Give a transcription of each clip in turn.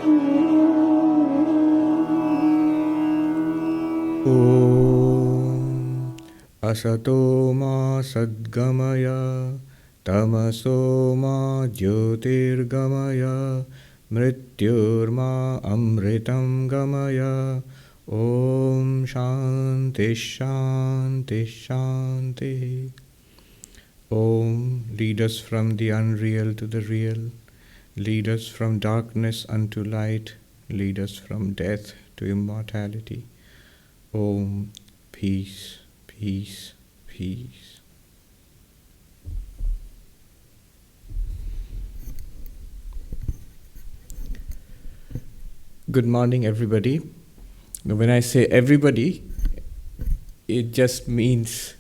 Om Asato Ma Sadgamaya Tamaso Ma Jyotirgamaya Mrityurma Amritam Gamaya. Om Shanti Shanti Shanti. Om, lead us from the unreal to the real. Lead us from darkness unto light. Lead us from death to immortality. Om, peace, peace, peace. Good morning, everybody. Now, when I say everybody, it just means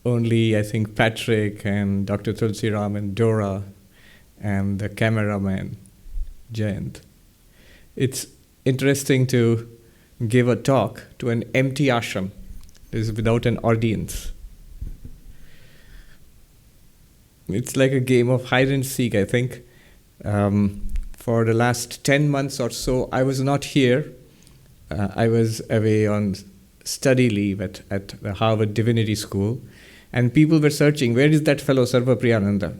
only, I think, Patrick and Dr. Tulsiram and Dora and the cameraman, Jayant. It's interesting to give a talk to an empty ashram. This is without an audience. It's like a game of hide and seek, I think. For the last 10 months or so, I was not here. I was away on study leave at the Harvard Divinity School. And people were searching, where is that fellow Sarvapriyananda?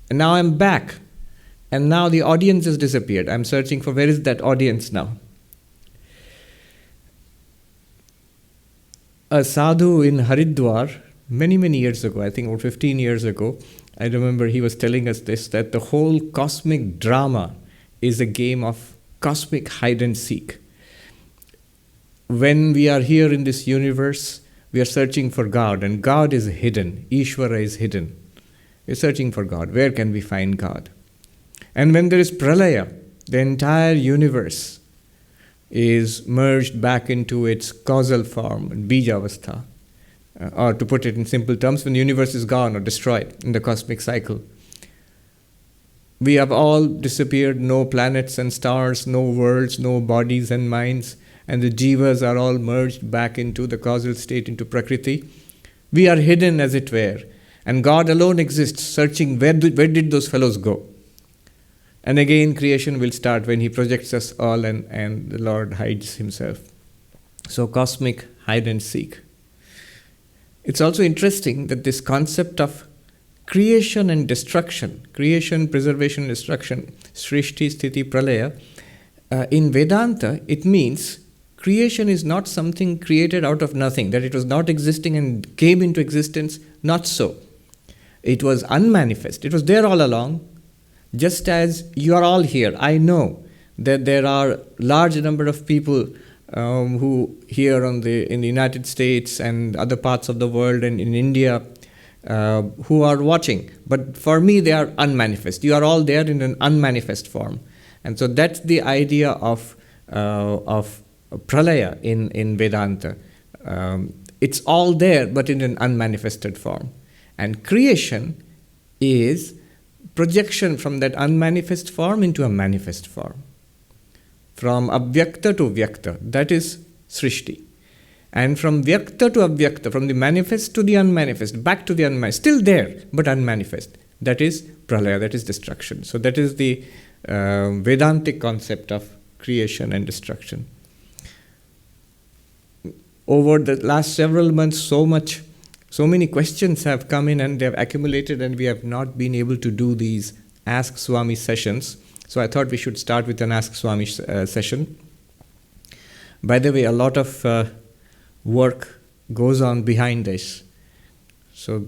And now I'm back. And now the audience has disappeared. I'm searching for where is that audience now? A sadhu in Haridwar, many, many years ago, I think over 15 years ago, I remember he was telling us this, that the whole cosmic drama is a game of cosmic hide and seek. When we are here in this universe, we are searching for God, and God is hidden. Ishvara is hidden. We're searching for God. Where can we find God? And when there is pralaya, the entire universe is merged back into its causal form, bijavastha. Or to put it in simple terms, when the universe is gone or destroyed in the cosmic cycle. We have all disappeared, no planets and stars, no worlds, no bodies and minds, and the jivas are all merged back into the causal state, into Prakriti. We are hidden, as it were, and God alone exists, searching where did those fellows go. And again, creation will start when He projects us all and the Lord hides Himself. So cosmic hide and seek. It's also interesting that this concept of creation and destruction, creation, preservation, destruction, srishti, sthiti, pralaya, in Vedanta, it means creation is not something created out of nothing, that it was not existing and came into existence. Not so. It was unmanifest. It was there all along. Just as you are all here, I know that there are large number of people who here in the United States and other parts of the world and in India who are watching. But for me, they are unmanifest. You are all there in an unmanifest form. And so that's the idea of pralaya in Vedanta. It's all there, but in an unmanifested form. And creation is projection from that unmanifest form into a manifest form. From avyakta to vyakta, that is srishti. And from vyakta to avyakta, from the manifest to the unmanifest, back to the unmanifest, still there, but unmanifest. That is pralaya, that is destruction. So that is the Vedantic concept of creation and destruction. Over the last several months, so many questions have come in and they have accumulated, and we have not been able to do these Ask Swami sessions. So I thought we should start with an Ask Swami session. By the way, a lot of work goes on behind this. So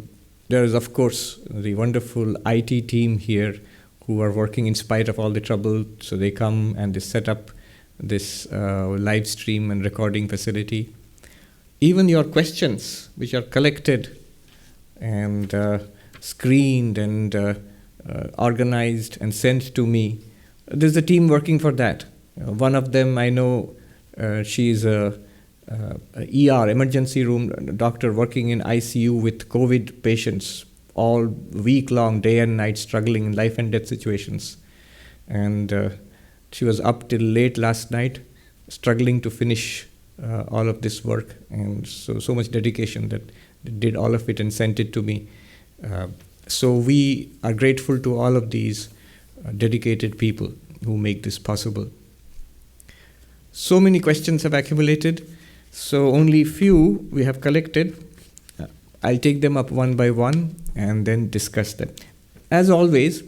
there is, of course, the wonderful IT team here who are working in spite of all the trouble. So they come and they set up this live stream and recording facility. Even your questions, which are collected and screened and organized and sent to me, there's a team working for that. One of them, I know, she's a ER, emergency room doctor working in ICU with COVID patients all week long, day and night, struggling in life and death situations. And she was up till late last night, struggling to finish all of this work, and so much dedication that they did all of it and sent it to me. So we are grateful to all of these dedicated people. who make this possible. So many questions have accumulated, so only few we have collected. I'll take them up one by one and then discuss them. As always,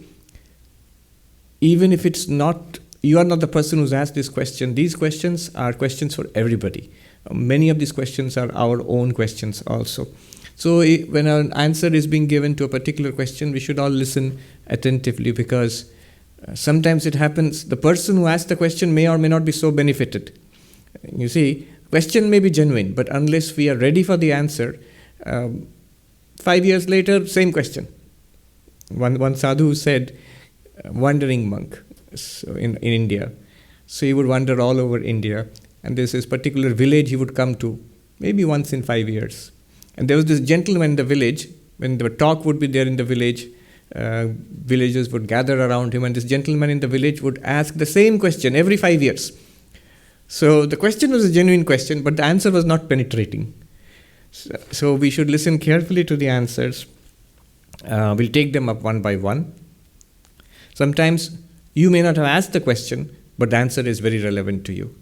even if it's not, you are not the person who's asked this question, these questions are questions for everybody. Many of these questions are our own questions also. So when an answer is being given to a particular question, we should all listen attentively, because sometimes it happens, the person who asked the question may or may not be so benefited. You see, question may be genuine, but unless we are ready for the answer, 5 years later, same question. One sadhu said, wandering monk in India. So he would wander all over India, and there's this particular village he would come to, maybe once in 5 years. And there was this gentleman in the village, when the talk would be there in the village, villagers would gather around him, and this gentleman in the village would ask the same question every 5 years. So the question was a genuine question, but the answer was not penetrating. So we should listen carefully to the answers. We'll take them up one by one. Sometimes you may not have asked the question, but the answer is very relevant to you.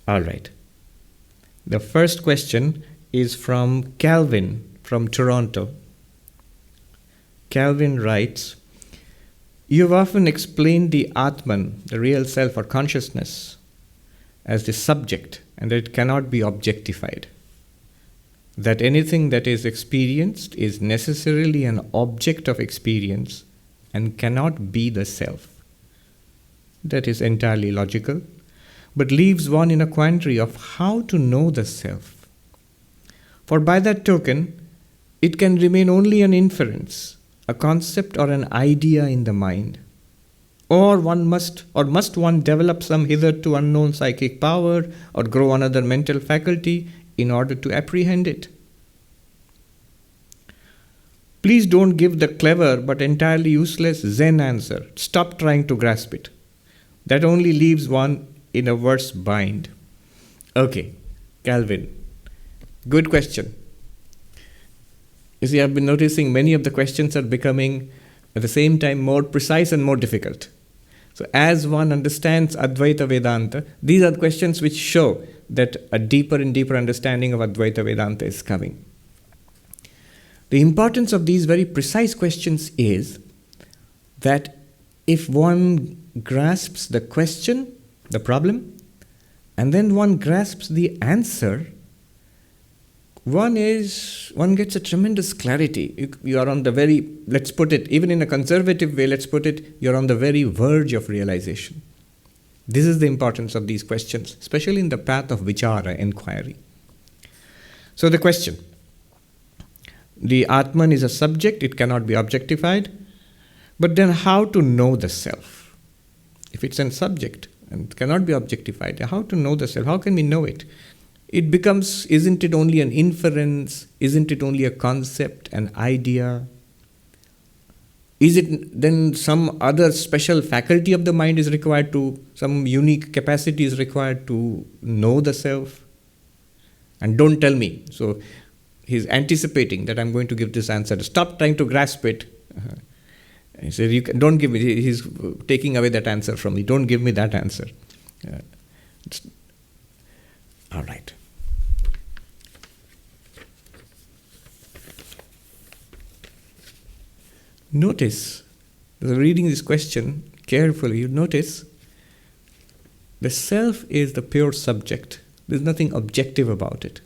All right. The first question is from Calvin from Toronto. Calvin writes, "You have often explained the atman, the real self or consciousness, as the subject, and that it cannot be objectified. That anything that is experienced is necessarily an object of experience and cannot be the self. That is entirely logical, but leaves one in a quandary of how to know the self. For by that token, it can remain only an inference, a concept or an idea in the mind. Or must one develop some hitherto unknown psychic power or grow another mental faculty in order to apprehend it? Please don't give the clever but entirely useless Zen answer. Stop trying to grasp it. That only leaves one in a worse bind." Okay, Calvin, good question. You see, I've been noticing many of the questions are becoming at the same time more precise and more difficult. So as one understands Advaita Vedanta, these are the questions which show that a deeper and deeper understanding of Advaita Vedanta is coming. The importance of these very precise questions is that if one grasps the question, the problem, and then one grasps the answer, one gets a tremendous clarity. You are on the very, let's put it, even in a conservative way, let's put it, you're on the very verge of realization. This is the importance of these questions, especially in the path of vichara, inquiry. So the question, the Atman is a subject, it cannot be objectified, but then how to know the self? If it's a subject and it cannot be objectified, how to know the self? How can we know it? It becomes, isn't it only an inference? Isn't it only a concept, an idea? Is it then some other special faculty of the mind is required to, some unique capacity is required to know the self? And don't tell me. So he's anticipating that I'm going to give this answer. Stop trying to grasp it. He said, don't give me, he's taking away that answer from me. Don't give me that answer. All right. Notice, reading this question carefully, you notice the self is the pure subject. There's nothing objective about it.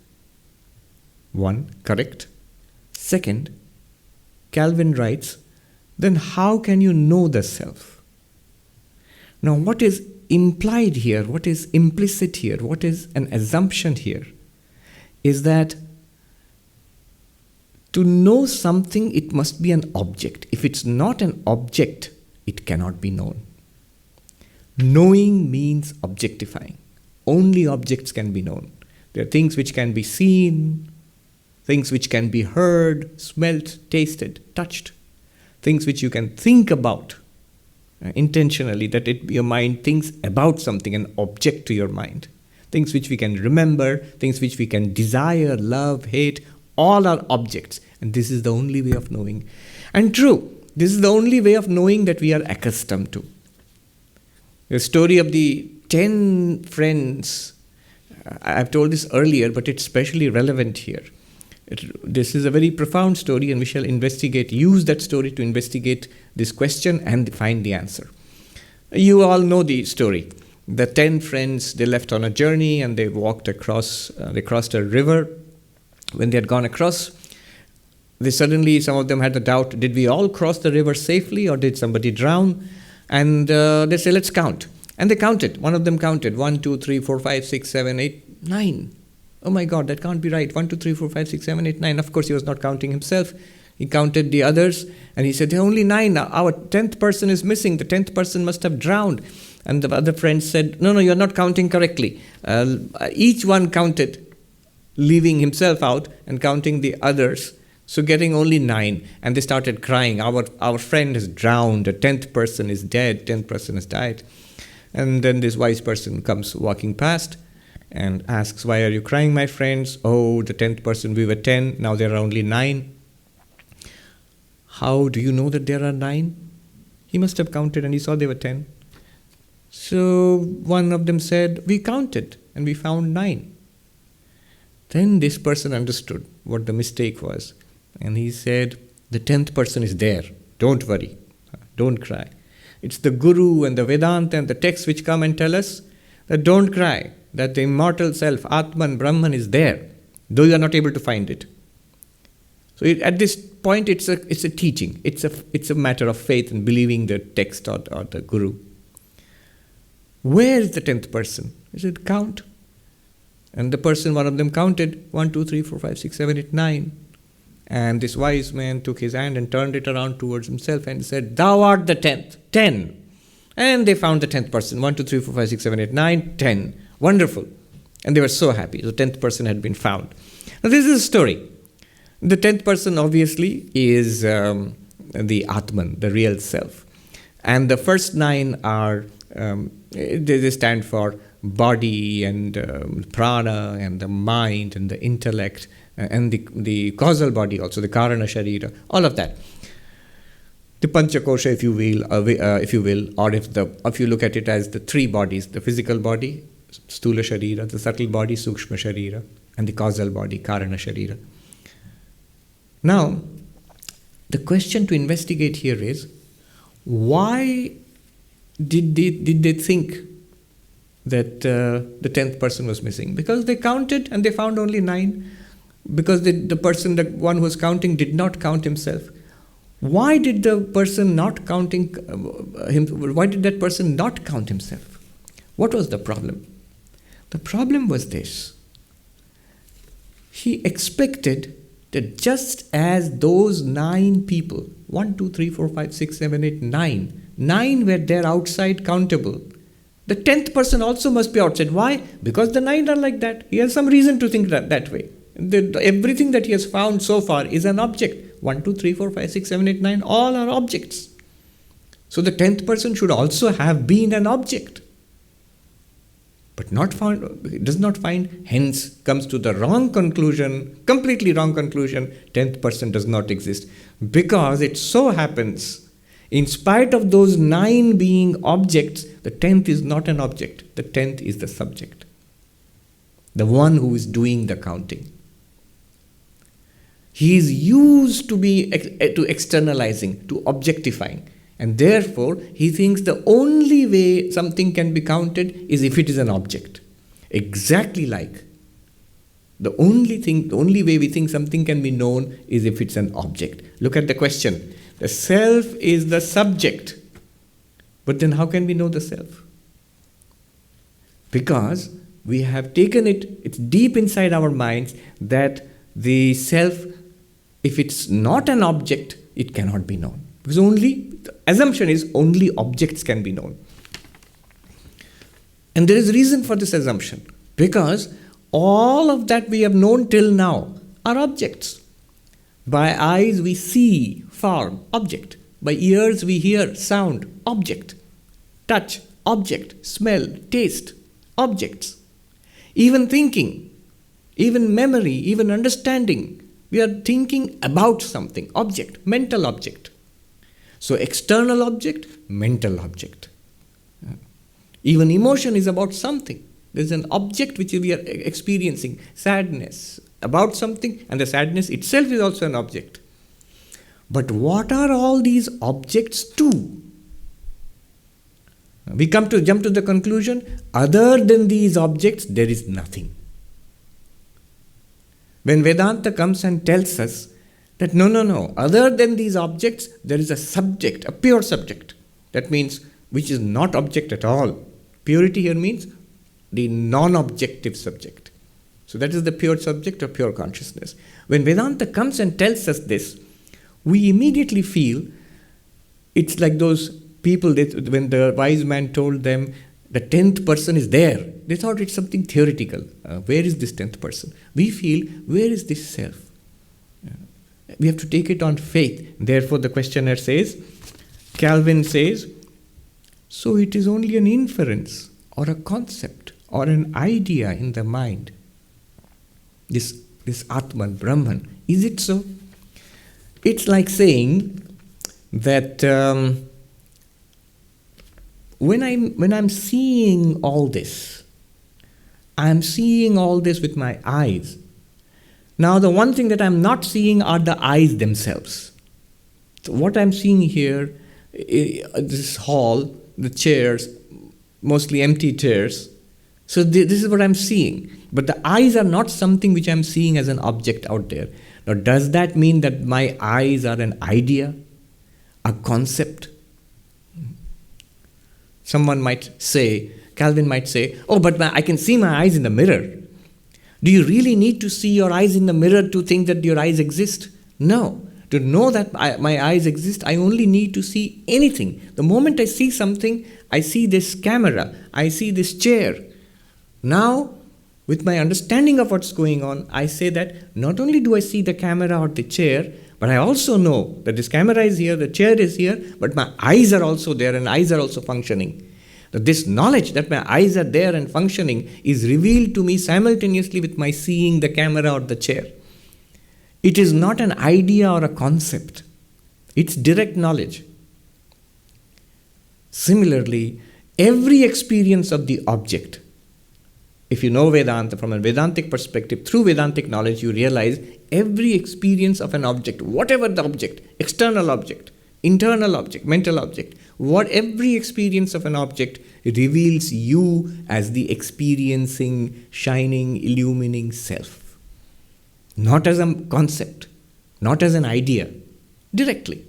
One, correct. Second, Calvin writes, then how can you know the self? Now, what is implied here, what is implicit here, what is an assumption here, is that to know something, it must be an object. If it's not an object, it cannot be known. Knowing means objectifying. Only objects can be known. There are things which can be seen, things which can be heard, smelt, tasted, touched, things which you can think about intentionally, that your mind thinks about something, an object to your mind. Things which we can remember, things which we can desire, love, hate, all are objects. And this is the only way of knowing. And true, this is the only way of knowing that we are accustomed to. The story of the 10 friends, I've told this earlier, but it's especially relevant here. This is a very profound story, and we shall use that story to investigate this question and find the answer. You all know the story. The 10 friends, they left on a journey and they walked across, they crossed a river. When they had gone across, some of them had the doubt, did we all cross the river safely or did somebody drown? And they said, let's count. And they counted. One of them counted. 1, 2, 3, 4, 5, 6, 7, 8, 9. Oh my God, that can't be right. 1, 2, 3, 4, 5, 6, 7, 8, 9. Of course, he was not counting himself. He counted the others and he said, there are only 9. Our 10th person is missing. The 10th person must have drowned. And the other friend said, no, you're not counting correctly. Each one counted, leaving himself out and counting the others. So getting only 9. And they started crying. Our friend has drowned. The 10th person is dead. 10th person has died. And then this wise person comes walking past and asks, why are you crying, my friends? Oh, the 10th person, we were 10. Now there are only 9. How do you know that there are 9? He must have counted and he saw there were 10. So one of them said, we counted and we found 9. Then this person understood what the mistake was. And he said, the 10th person is there. Don't worry. Don't cry. It's the Guru and the Vedanta and the texts which come and tell us that don't cry, that the immortal self, Atman, Brahman is there, though you are not able to find it. So at this point, it's a teaching. It's a matter of faith and believing the text or the Guru. Where is the 10th person? He said, count. And one of them counted 1, 2, 3, 4, 5, 6, 7, 8, 9. And this wise man took his hand and turned it around towards himself and said, thou art the 10th, 10. And they found the 10th person, 1, 2, 3, 4, 5, 6, 7, 8, 9, 10. Wonderful. And they were so happy. The 10th person had been found. Now this is a story. The 10th person obviously is the Atman, the real self. And the first 9 are, they stand for body and prana and the mind and the intellect and the causal body also, the karana sharira, all of that. The panchakosha, if you will, or if you look at it as the 3 bodies, the physical body, stula sharira, the subtle body, sukshma sharira, and the causal body, karana sharira. Now, the question to investigate here is, why did they think that the 10th person was missing? Because they counted and they found only 9. Because the one who was counting did not count himself. Why did the person not counting why did that person not count himself? What was the problem? The problem was this. He expected that just as those 9 people, 1, 2, 3, 4, 5, 6, 7, 8, 9 were there outside countable, the 10th person also must be outside. Why? Because the 9 are like that. He has some reason to think that way. Everything that he has found so far is an object. 1, 2, 3, 4, 5, 6, 7, 8, 9, all are objects. So the 10th person should also have been an object. But does not find, hence comes to the wrong conclusion, completely wrong conclusion, 10th person does not exist. Because it so happens, in spite of those 9 being objects, the 10th is not an object. The 10th is the subject. The one who is doing the counting. He is used to externalizing, to objectifying. And therefore, he thinks the only way something can be counted is if it is an object. Exactly like the only way we think something can be known is if it's an object. Look at the question. The self is the subject. But then how can we know the self? Because we have taken it's deep inside our minds that the self, if it's not an object, it cannot be known. Because the assumption is only objects can be known. And there is reason for this assumption. Because all of that we have known till now are objects. By eyes we see form, object. By ears we hear sound, object. Touch, object. Smell, taste, objects. Even thinking, even memory, even understanding. We are thinking about something, object, mental object. So external object, mental object. Even emotion is about something. There's an object which we are experiencing, sadness, about something, and the sadness itself is also an object. But what are all these objects to? We jump to the conclusion, other than these objects, there is nothing. When Vedanta comes and tells us that no, other than these objects, there is a subject, a pure subject. That means which is not object at all. Purity here means the non-objective subject. So that is the pure subject of pure consciousness. When Vedanta comes and tells us this, we immediately feel it's like those people that when the wise man told them the 10th person is there, they thought it's something theoretical. Where is this 10th person? We feel, where is this self? We have to take it on faith. Therefore, the questioner says, Calvin says, so it is only an inference or a concept or an idea in the mind. This atman, Brahman, is it so? It's like saying that when I'm seeing all this, I'm seeing all this with my eyes. Now, the one thing that I'm not seeing are the eyes themselves. So what I'm seeing here, this hall, the chairs, mostly empty chairs. So this is what I'm seeing. But the eyes are not something which I'm seeing as an object out there. Now, does that mean that my eyes are an idea, a concept? Someone might say, Calvin might say, oh, but I can see my eyes in the mirror. Do you really need to see your eyes in the mirror to think that your eyes exist? No. To know that my eyes exist, I only need to see anything. The moment I see something, I see this camera, I see this chair. Now, with my understanding of what's going on, I say that not only do I see the camera or the chair, but I also know that this camera is here, the chair is here, but my eyes are also there and eyes are also functioning. That this knowledge that my eyes are there and functioning is revealed to me simultaneously with my seeing the camera or the chair. It is not an idea or a concept. It's direct knowledge. Similarly, every experience of the object, if you know Vedanta from a Vedantic perspective, through Vedantic knowledge, you realize every experience of an object, whatever the object, external object, internal object, mental object, every experience of an object reveals you as the experiencing, shining, illumining self. Not as a concept, not as an idea, directly.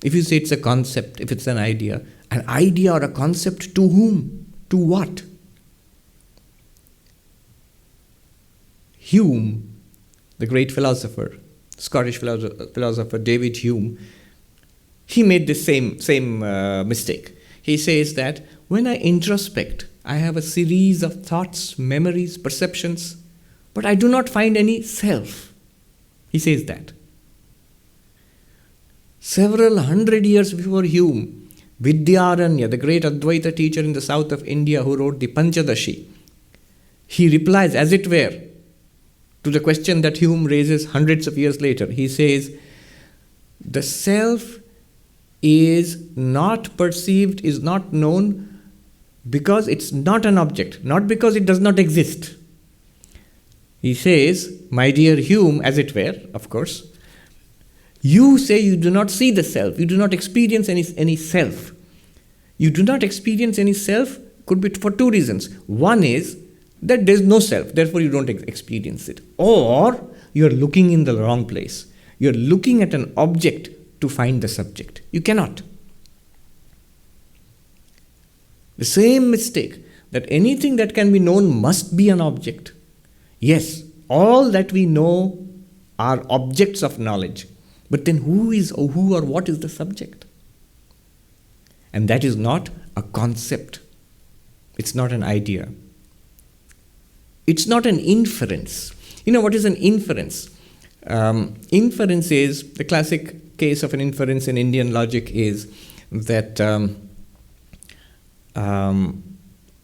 If you say it's a concept, if it's an idea or a concept to whom? To what? Hume, the great philosopher, Scottish philosopher David Hume, he made this same mistake. He says that when I introspect, I have a series of thoughts, memories, perceptions, but I do not find any self. He says that. Several hundred years before Hume, Vidyaranya, the great Advaita teacher in the south of India who wrote the Panchadashi, he replies, as it were, to the question that Hume raises hundreds of years later. He says, the self is not perceived, is not known because it's not an object, not because it does not exist. He says, my dear Hume, as it were, of course, you say you do not see the self, you do not experience any self. You do not experience any self could be for two reasons. One is that there's no self, therefore you don't experience it. Or you're looking in the wrong place. You're looking at an object to find the subject. You cannot. The same mistake, that anything that can be known must be an object. Yes, all that we know are objects of knowledge. But then who or what is the subject? And that is not a concept. It's not an idea. It's not an inference. You know what is an inference? Inference is, the classic case of an inference in Indian logic is that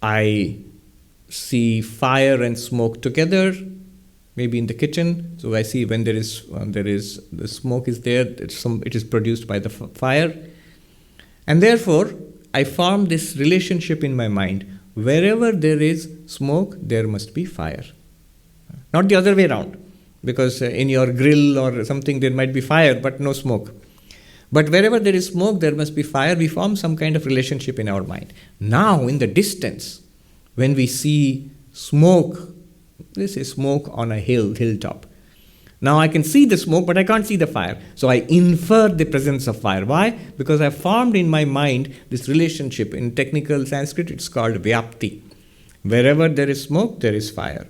I see fire and smoke together, maybe in the kitchen. So I see when there is the smoke is there, it is produced by the fire, and therefore I form this relationship in my mind. Wherever there is smoke, there must be fire. Not the other way around. Because in your grill or something, there might be fire, but no smoke. But wherever there is smoke, there must be fire. We form some kind of relationship in our mind. Now, in the distance, when we see smoke, this is smoke on a hilltop. Now I can see the smoke, but I can't see the fire. So I infer the presence of fire. Why? Because I formed in my mind this relationship. In technical Sanskrit, it's called vyapti. Wherever there is smoke, there is fire.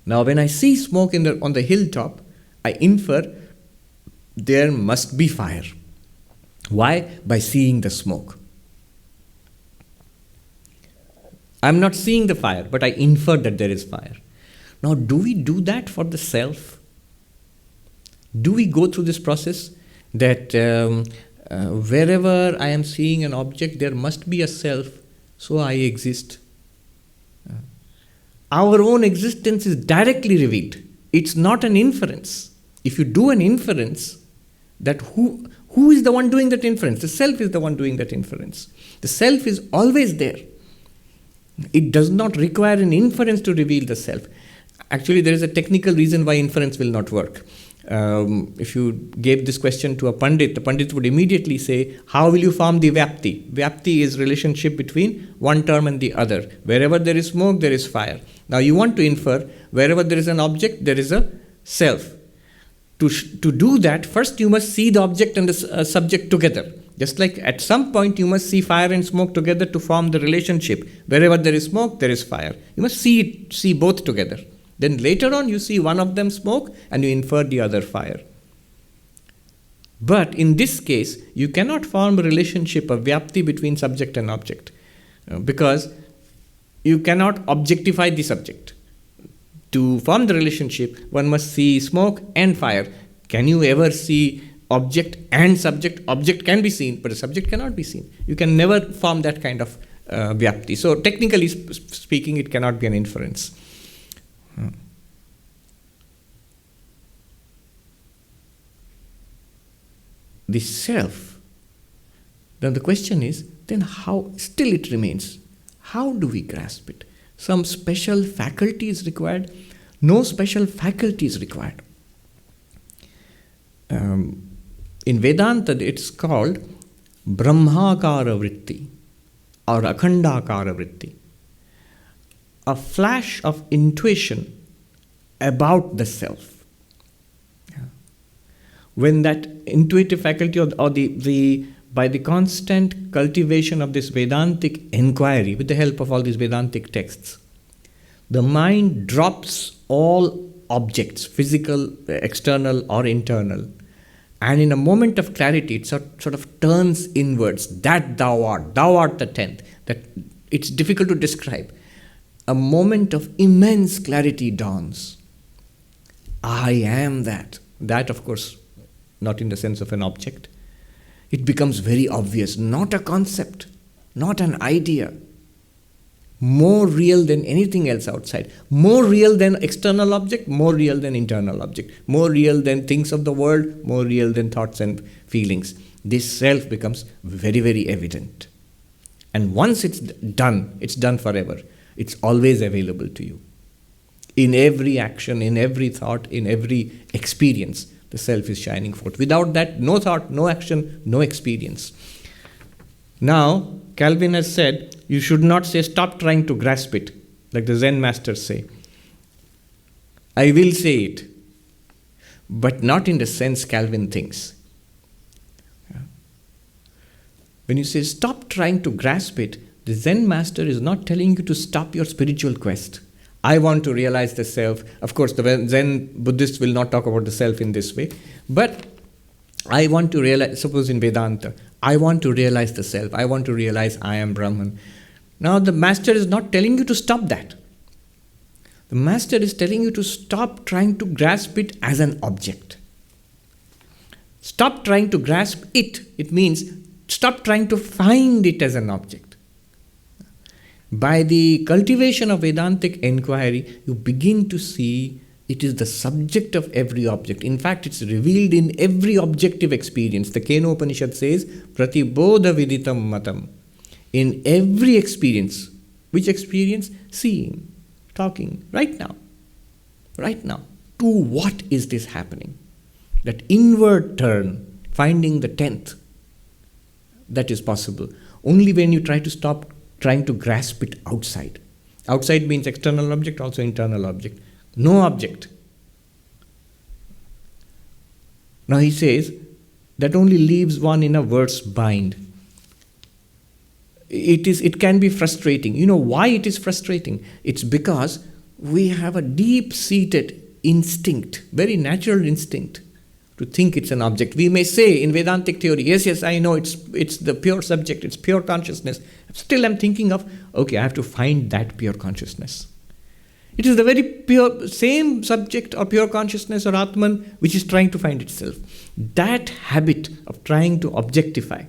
Now when I see smoke on the hilltop, I infer there must be fire. Why? By seeing the smoke. I'm not seeing the fire, but I infer that there is fire. Now, do we do that for the self? Do we go through this process that wherever I am seeing an object, there must be a self, so I exist? Our own existence is directly revealed. It's not an inference. If you do an inference, that who is the one doing that inference? The self is the one doing that inference. The self is always there. It does not require an inference to reveal the self. Actually, there is a technical reason why inference will not work. If you gave this question to a pandit, the pandit would immediately say, how will you form the vyapti? Vyapti is relationship between one term and the other. Wherever there is smoke, there is fire. Now you want to infer, wherever there is an object, there is a self. To do that, first you must see the object and the subject together. Just like at some point you must see fire and smoke together to form the relationship. Wherever there is smoke, there is fire. You must see both together. Then later on you see one of them smoke and you infer the other fire. But in this case, you cannot form a relationship, a vyapti between subject and object. Because you cannot objectify the subject. To form the relationship, one must see smoke and fire. Can you ever see object and subject? Object can be seen, but the subject cannot be seen. You can never form that kind of vyapti. So technically speaking, it cannot be an inference. The self. Then the question is, then how, still it remains, how do we grasp it? Some special faculty is required? No special faculty is required. In Vedanta, it's called Brahmakara vritti or Akhandakara vritti. A flash of intuition about the self. When that intuitive faculty or by the constant cultivation of this Vedantic inquiry, with the help of all these Vedantic texts, the mind drops all objects, physical, external or internal, and in a moment of clarity, it sort of turns inwards. That thou art the tenth. That it's difficult to describe. A moment of immense clarity dawns. I am that. That, of course, not in the sense of an object. It becomes very obvious, not a concept, not an idea. More real than anything else outside. More real than external object, more real than internal object. More real than things of the world, more real than thoughts and feelings. This self becomes very, very evident. And once it's done forever. It's always available to you. In every action, in every thought, in every experience, the self is shining forth. Without that, no thought, no action, no experience. Now, Calvin has said, you should not say, stop trying to grasp it, like the Zen masters say. I will say it, but not in the sense Calvin thinks. When you say, stop trying to grasp it, the Zen master is not telling you to stop your spiritual quest. I want to realize the self. Of course, the Zen Buddhists will not talk about the self in this way. But I want to realize, suppose in Vedanta, I want to realize the self. I want to realize I am Brahman. Now the master is not telling you to stop that. The master is telling you to stop trying to grasp it as an object. Stop trying to grasp it. It means stop trying to find it as an object. By the cultivation of Vedantic inquiry, you begin to see It is the subject of every object. In fact, it's revealed in every objective experience. The Kena Upanishad says, Pratibodha viditam matam. In every experience. Which experience? Seeing, talking, right now. Right now. To what is this happening? That inward turn, finding the 10th, that is possible. Only when you try to stop trying to grasp it outside. Outside means external object, also internal object. No object. Now he says, that only leaves one in a worse bind. It can be frustrating. You know why it is frustrating? It's because we have a deep-seated instinct, very natural instinct, to think it's an object. We may say in Vedantic theory, yes, I know it's the pure subject, it's pure consciousness. Still I'm thinking of, okay, I have to find that pure consciousness. It is the very pure, same subject or pure consciousness or atman which is trying to find itself. That habit of trying to objectify,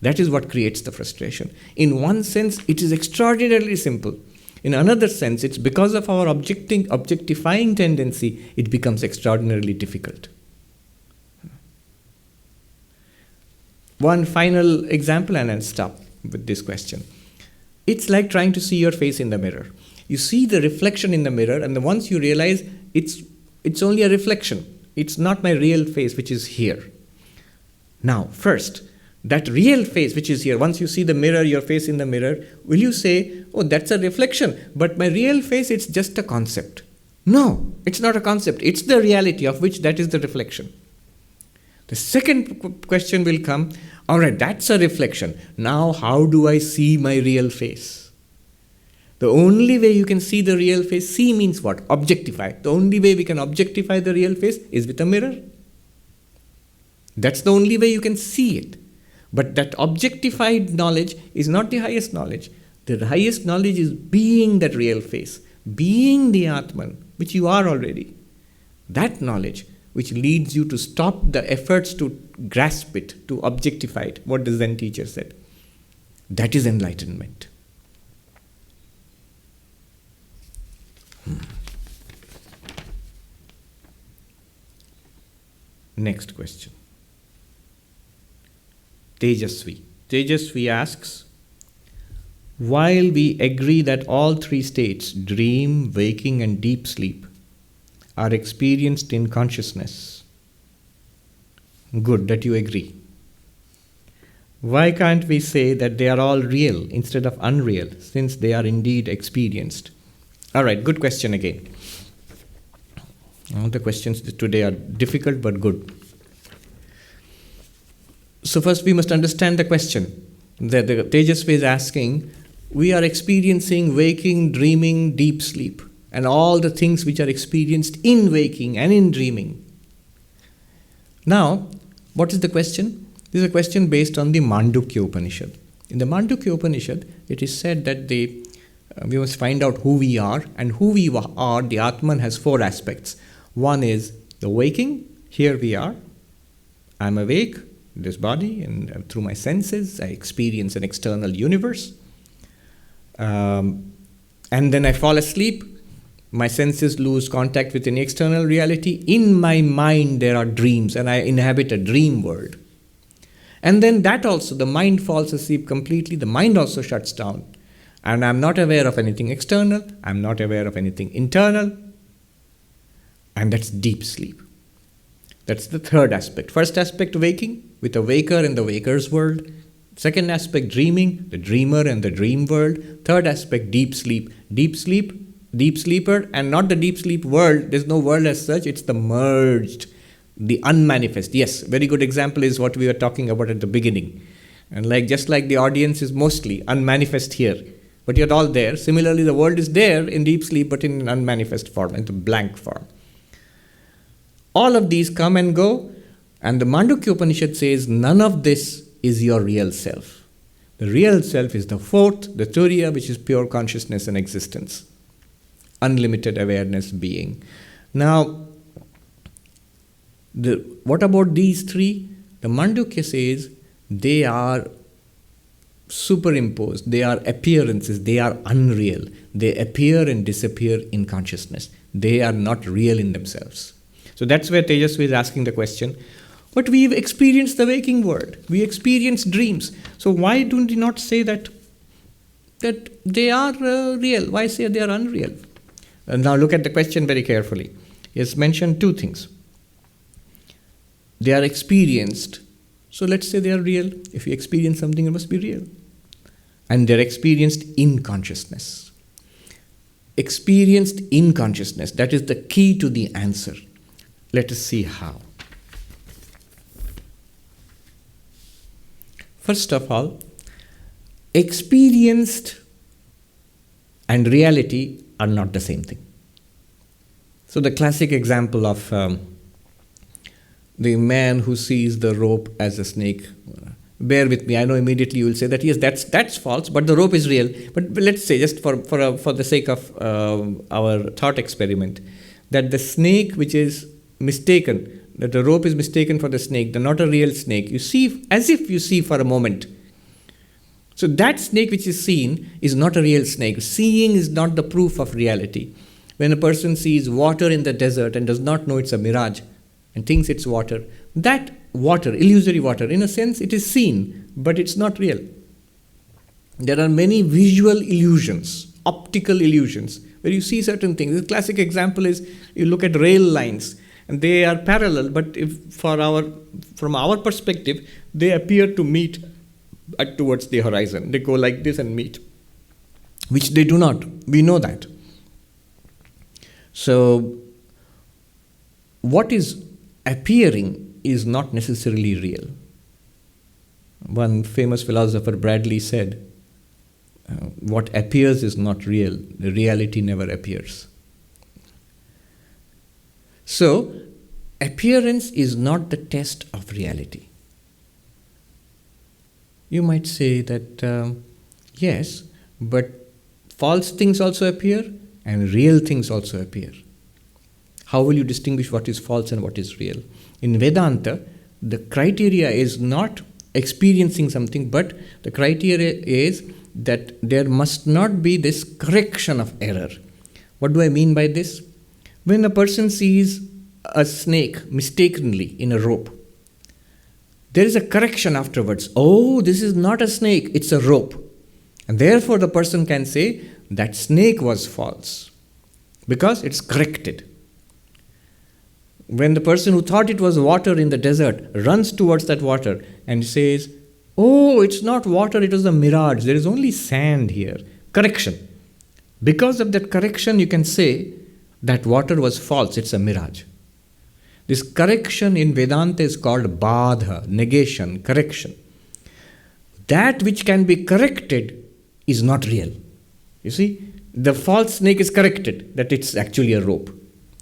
that is what creates the frustration. In one sense, it is extraordinarily simple. In another sense, it's because of our objectifying tendency, it becomes extraordinarily difficult. One final example, and I'll stop with this question. It's like trying to see your face in the mirror. You see the reflection in the mirror, and once you realize it's only a reflection. It's not my real face, which is here. Now, first, that real face, which is here, once you see the mirror, your face in the mirror, will you say, oh, that's a reflection, but my real face, it's just a concept? No, it's not a concept. It's the reality of which that is the reflection. The second question will come, all right, that's a reflection. Now, how do I see my real face? The only way you can see the real face, see means what? Objectify. The only way we can objectify the real face is with a mirror. That's the only way you can see it. But that objectified knowledge is not the highest knowledge. The highest knowledge is being that real face, being the atman, which you are already. That knowledge which leads you to stop the efforts to grasp it, to objectify it, what the Zen teacher said. That is enlightenment. Next question. Tejasvi. Tejasvi asks, while we agree that all three states, dream, waking and deep sleep, are experienced in consciousness. Good that you agree. Why can't we say that they are all real instead of unreal, since they are indeed experienced? All right, good question again. All the questions today are difficult but good. So first we must understand the question that the Tejasvi is asking. We are experiencing waking, dreaming, deep sleep, and all the things which are experienced in waking and in dreaming. Now, what is the question? This is a question based on the Mandukya Upanishad. In the Mandukya Upanishad, it is said that we must find out who we are, and who we are, the Atman has four aspects. One is the waking, here we are. I'm awake, this body, and through my senses, I experience an external universe. And then I fall asleep, my senses lose contact with an external reality. In my mind, there are dreams, and I inhabit a dream world. And then that also, the mind falls asleep completely, the mind also shuts down. And I'm not aware of anything external, I'm not aware of anything internal. And that's deep sleep. That's the third aspect. First aspect, waking, with the waker and the waker's world. Second aspect, dreaming, the dreamer and the dream world. Third aspect, deep sleep. Deep sleeper, and not the deep sleep world. There's no world as such, it's the merged, the unmanifest. Yes, very good example is what we were talking about at the beginning. And just like the audience is mostly unmanifest here, but you're all there. Similarly, the world is there in deep sleep, but in an unmanifest form, in the blank form. All of these come and go, and the Mandukya Upanishad says none of this is your real self. The real self is the fourth, the Turiya, which is pure consciousness and existence. Unlimited awareness being. Now, what about these three? The Mandukya says they are superimposed. They are appearances. They are unreal. They appear and disappear in consciousness. They are not real in themselves. So that's where Tejasvi is asking the question, but we've experienced the waking world. We experienced dreams. So why do we not say that they are real? Why say they are unreal? And now look at the question very carefully. He has mentioned two things. They are experienced. So let's say they are real. If you experience something, it must be real. And they're experienced in consciousness. Experienced in consciousness. That is the key to the answer. Let us see how. First of all, experienced and reality are not the same thing. So the classic example of the man who sees the rope as a snake, bear with me, I know immediately you will say that yes, that's false, but the rope is real. But let's say, just for the sake of our thought experiment, that the snake which is mistaken, that the rope is mistaken for the snake, the not a real snake, you see as if you see for a moment. So that snake which is seen is not a real snake. Seeing is not the proof of reality. When a person sees water in the desert and does not know it's a mirage and thinks it's water, that water, illusory water, in a sense it is seen, but it's not real. There are many visual illusions, optical illusions, where you see certain things. The classic example is you look at rail lines and they are parallel, but from our perspective, they appear to meet towards the horizon. They go like this and meet, which they do not. We know that. So, what is appearing is not necessarily real. One famous philosopher, Bradley, said, what appears is not real. The reality never appears. So, appearance is not the test of reality. You might say that, yes, but false things also appear and real things also appear. How will you distinguish what is false and what is real? In Vedanta, the criteria is not experiencing something, but the criteria is that there must not be this correction of error. What do I mean by this? When a person sees a snake mistakenly in a rope, there is a correction afterwards. Oh, this is not a snake, it's a rope. And therefore the person can say that snake was false because it's corrected. When the person who thought it was water in the desert runs towards that water and says, oh, it's not water, it was a mirage, there is only sand here. Correction. Because of that correction, you can say that water was false, it's a mirage. This correction in Vedanta is called badha, negation, correction. That which can be corrected is not real. You see, the false snake is corrected, that it's actually a rope.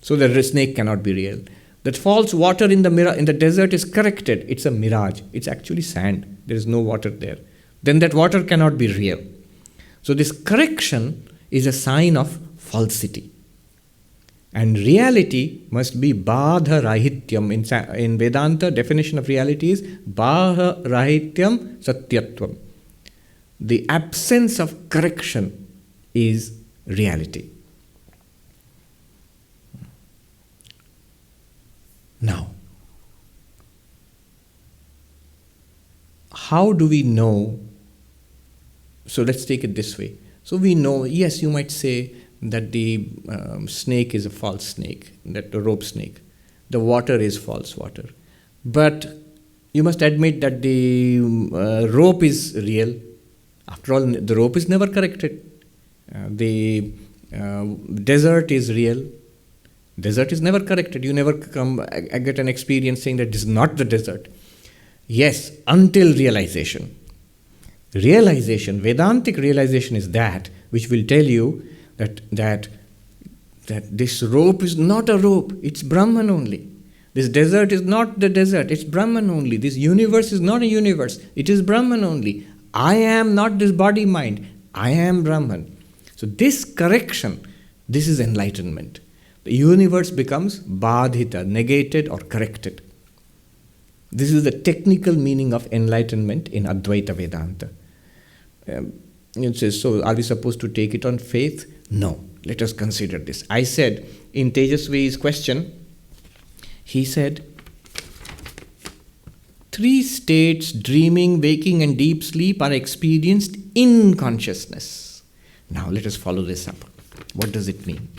So the snake cannot be real. That false water in the desert is corrected, it's a mirage. It's actually sand. There is no water there. Then that water cannot be real. So this correction is a sign of falsity. And reality must be badha rahityam. In Vedanta, definition of reality is badha rahityam satyatvam. The absence of correction is reality. Now, how do we know? So let's take it this way. So we know, yes, you might say that the snake is a false snake, that the rope snake. The water is false water. But you must admit that the rope is real. After all, the rope is never corrected. The desert is real. Desert is never corrected. You never get an experience saying that this is not the desert. Yes, until realization. Realization, Vedantic realization is that which will tell you that this rope is not a rope, it's Brahman only. This desert is not the desert, it's Brahman only. This universe is not a universe, it is Brahman only. I am not this body-mind, I am Brahman. So this correction, this is enlightenment. The universe becomes badhita, negated or corrected. This is the technical meaning of enlightenment in Advaita Vedanta. It says, so are we supposed to take it on faith? No. Let us consider this. I said in Tejasvi's question, he said, 3 states, dreaming, waking, and deep sleep, are experienced in consciousness. Now let us follow this up. What does it mean?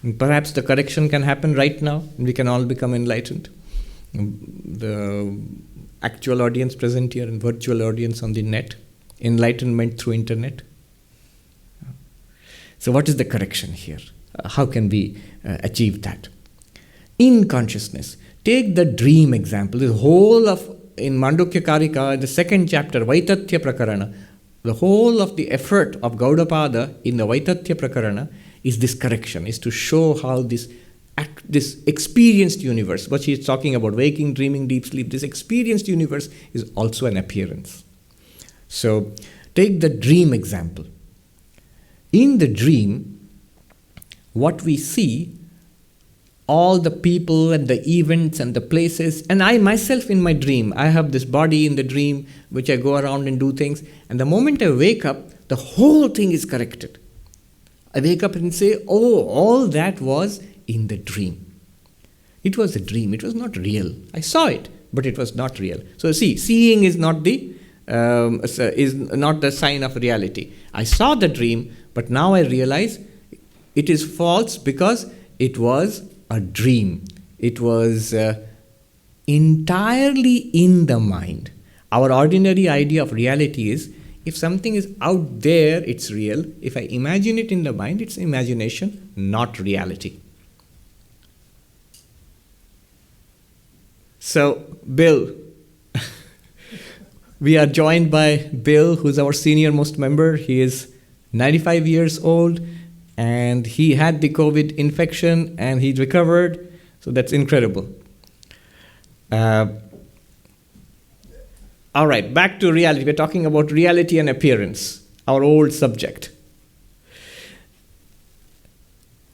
And perhaps the correction can happen right now, and we can all become enlightened. The actual audience present here and virtual audience on the net, enlightenment through internet. So what is the correction here? How can we achieve that? In consciousness. Take the dream example. The whole of, in Mandukya Karika, the 2nd chapter, Vaitatya Prakarana, the whole of the effort of Gaudapada in the Vaitatya Prakarana is this correction, is to show how this experienced universe, what she is talking about, waking, dreaming, deep sleep, this experienced universe is also an appearance. So, take the dream example. In the dream, what we see, all the people and the events and the places, and I myself in my dream, I have this body in the dream which I go around and do things, and the moment I wake up, the whole thing is corrected. I wake up and say, oh, all that was in the dream. It was a dream, it was not real. I saw it, but it was not real. So see, seeing is not the sign of reality. I saw the dream, but now I realize it is false because it was a dream. It was entirely in the mind. Our ordinary idea of reality is, if something is out there, it's real. If I imagine it in the mind, it's imagination, not reality. So, Bill, we are joined by Bill, who's our senior most member. He is 95 years old, and he had the COVID infection, and he recovered. So that's incredible. All right, back to reality. We're talking about reality and appearance, our old subject.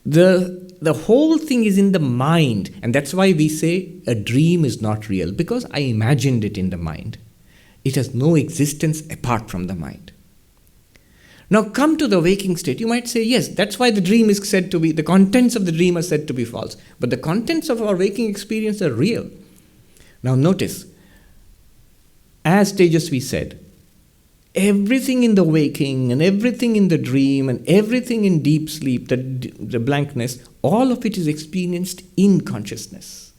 The whole thing is in the mind, and that's why we say a dream is not real, because I imagined it in the mind. It has no existence apart from the mind. Now come to the waking state. You might say, yes, that's why the dream is said to be, the contents of the dream are said to be false. But the contents of our waking experience are real. Now notice, as Tejasvi said, everything in the waking and everything in the dream and everything in deep sleep, the blankness, all of it is experienced in consciousness.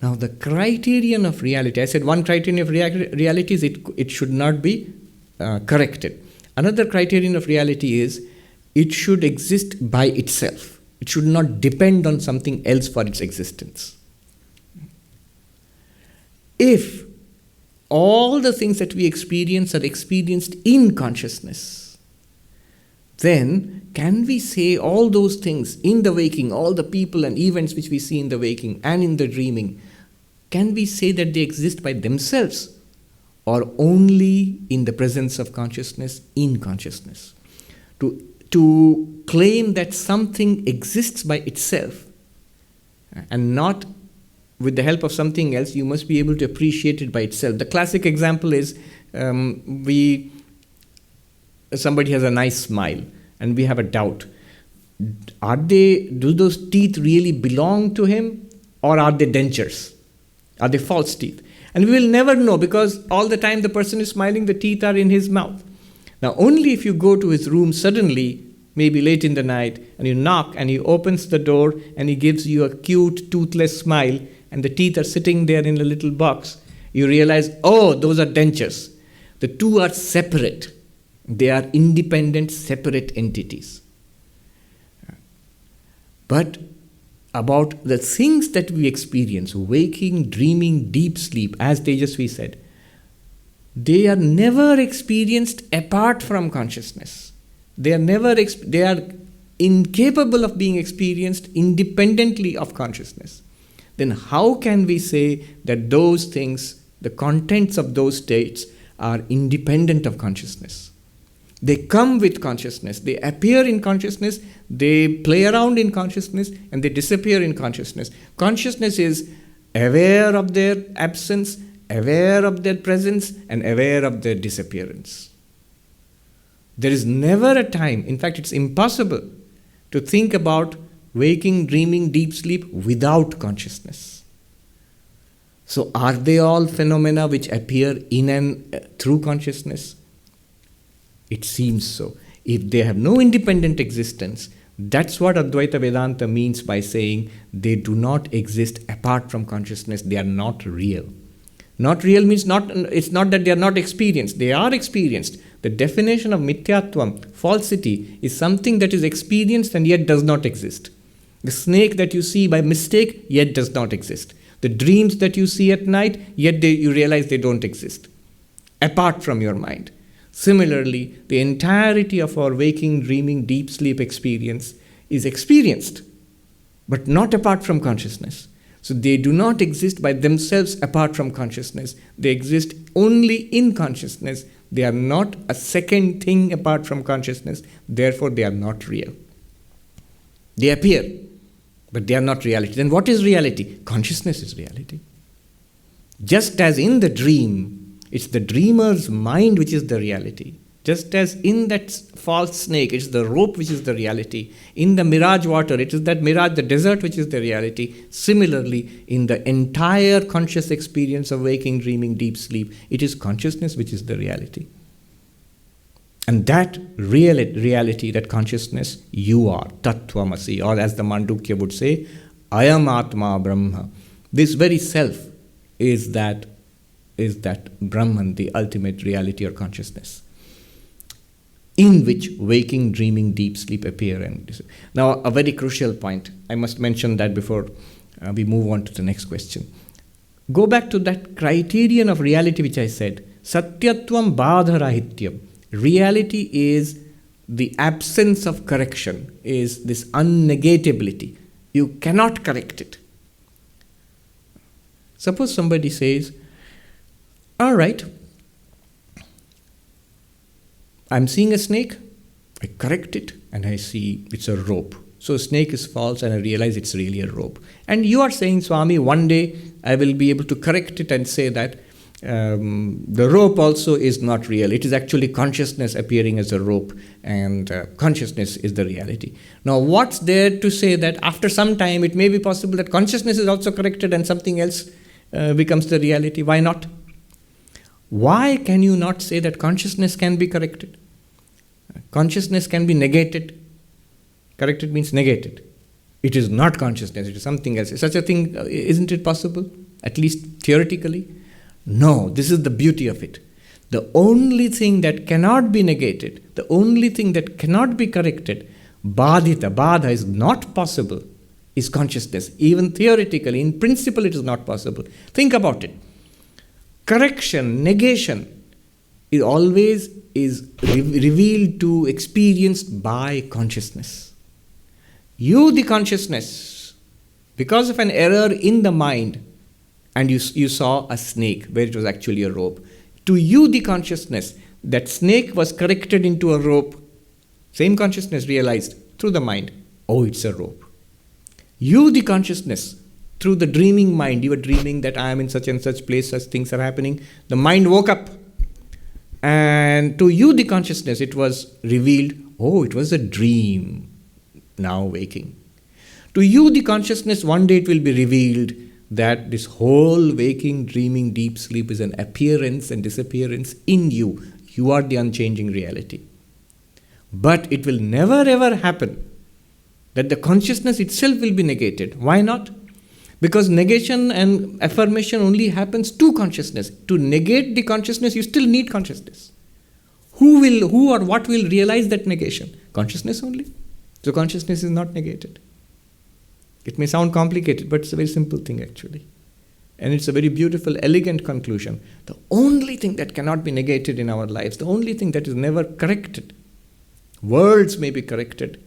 Now the criterion of reality, I said one criterion of reality is it should not be corrected. Another criterion of reality is it should exist by itself. It should not depend on something else for its existence. If all the things that we experience are experienced in consciousness, then can we say all those things in the waking, all the people and events which we see in the waking and in the dreaming, can we say that they exist by themselves or only in the presence of consciousness, in consciousness? To claim that something exists by itself and not with the help of something else, you must be able to appreciate it by itself. The classic example is somebody has a nice smile and we have a doubt. Do those teeth really belong to him, or are they dentures? Are they false teeth? And we will never know, because all the time the person is smiling, the teeth are in his mouth. Now only if you go to his room suddenly, maybe late in the night, and you knock and he opens the door and he gives you a cute toothless smile and the teeth are sitting there in a little box, you realize, oh, those are dentures. The two are separate. They are independent, separate entities. But about the things that we experience, waking, dreaming, deep sleep, as Tejasvi said, they are never experienced apart from consciousness. They are incapable of being experienced independently of consciousness. Then how can we say that those things, the contents of those states, are independent of consciousness? They come with consciousness, they appear in consciousness, they play around in consciousness, and they disappear in consciousness. Consciousness is aware of their absence aware of their presence and aware of their disappearance. There is never a time, in fact, it's impossible to think about waking, dreaming, deep sleep without consciousness. So, are they all phenomena which appear in and through consciousness? It seems so. If they have no independent existence, that's what Advaita Vedanta means by saying they do not exist apart from consciousness. They are not real. Not real means it's not that they are not experienced. They are experienced. The definition of mithyatvam, falsity, is something that is experienced and yet does not exist. The snake that you see by mistake yet does not exist. The dreams that you see at night, yet you realize they don't exist, apart from your mind. Similarly, the entirety of our waking, dreaming, deep sleep experience is experienced, but not apart from consciousness. So they do not exist by themselves apart from consciousness. They exist only in consciousness. They are not a second thing apart from consciousness. Therefore, they are not real. They appear, but they are not reality. Then what is reality? Consciousness is reality. Just as in the dream, it's the dreamer's mind which is the reality. Just as in that false snake, it's the rope which is the reality. In the mirage water, it is that mirage, the desert, which is the reality. Similarly, in the entire conscious experience of waking, dreaming, deep sleep, it is consciousness which is the reality. And that reality, that consciousness, you are, tattvamasi, or as the Mandukya would say, ayam atma brahma. This very self is that Brahman, the ultimate reality or consciousness, in which waking, dreaming, deep sleep appear. Now, a very crucial point. I must mention that before we move on to the next question. Go back to that criterion of reality which I said. Satyatvam badharahityam. Reality is the absence of correction, is this unnegatability. You cannot correct it. Suppose somebody says, all right, I'm seeing a snake, I correct it, and I see it's a rope. So snake is false, and I realize it's really a rope. And you are saying, Swami, one day I will be able to correct it and say that the rope also is not real. It is actually consciousness appearing as a rope, and consciousness is the reality. Now, what's there to say that after some time it may be possible that consciousness is also corrected and something else becomes the reality? Why not? Why can you not say that consciousness can be corrected? Consciousness can be negated. Corrected means negated. It is not consciousness, it is something else. Such a thing, isn't it possible? At least theoretically? No, this is the beauty of it. The only thing that cannot be negated, the only thing that cannot be corrected, badha is not possible, is consciousness. Even theoretically, in principle, it is not possible. Think about it. Correction, negation, is always revealed to, experienced by consciousness. You, the consciousness, because of an error in the mind, and you saw a snake where it was actually a rope. To you, the consciousness, that snake was corrected into a rope. Same consciousness realized through the mind, oh, it's a rope. You, the consciousness, through the dreaming mind, you were dreaming that I am in such and such place, such things are happening. The mind woke up. And to you, the consciousness, it was revealed, oh, it was a dream, now waking. To you, the consciousness, one day it will be revealed that this whole waking, dreaming, deep sleep is an appearance and disappearance in you. You are the unchanging reality. But it will never ever happen that the consciousness itself will be negated. Why not? Because negation and affirmation only happens to consciousness. To negate the consciousness, you still need consciousness. Who or what will realize that negation? Consciousness only. So consciousness is not negated. It may sound complicated, but it's a very simple thing actually. And it's a very beautiful, elegant conclusion. The only thing that cannot be negated in our lives, the only thing that is never corrected, words may be corrected,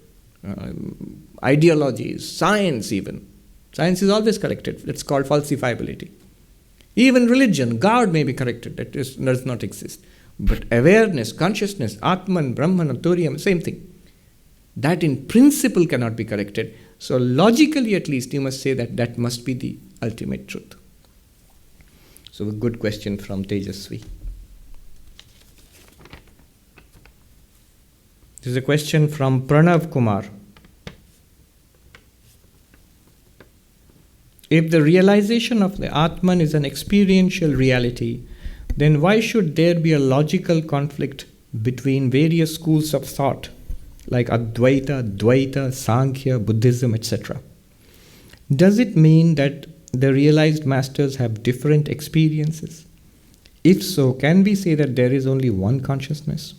ideologies, science even. Science is always corrected. It's called falsifiability. Even religion, God may be corrected. That does not exist. But awareness, consciousness, atman, brahman, turiam, same thing. That in principle cannot be corrected. So logically at least you must say that that must be the ultimate truth. So a good question from Tejasvi. This is a question from Pranav Kumar. If the realization of the atman is an experiential reality, then why should there be a logical conflict between various schools of thought like Advaita, Dvaita, Sankhya, Buddhism, etc.? Does it mean that the realized masters have different experiences? If so, can we say that there is only one consciousness?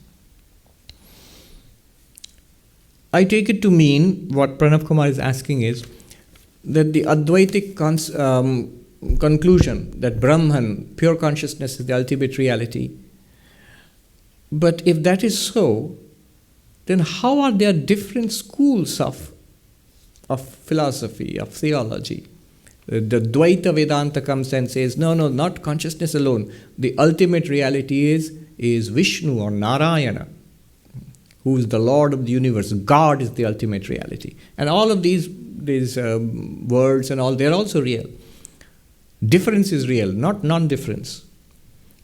I take it to mean, what Pranav Kumar is asking is, that the Advaitic conclusion that Brahman, pure consciousness, is the ultimate reality. But if that is so, then how are there different schools of philosophy, of theology? The Dvaita Vedanta comes and says, no, not consciousness alone. The ultimate reality is Vishnu or Narayana, who is the Lord of the universe. God is the ultimate reality. And all of these words and all, they're also real. Difference is real, not non-difference.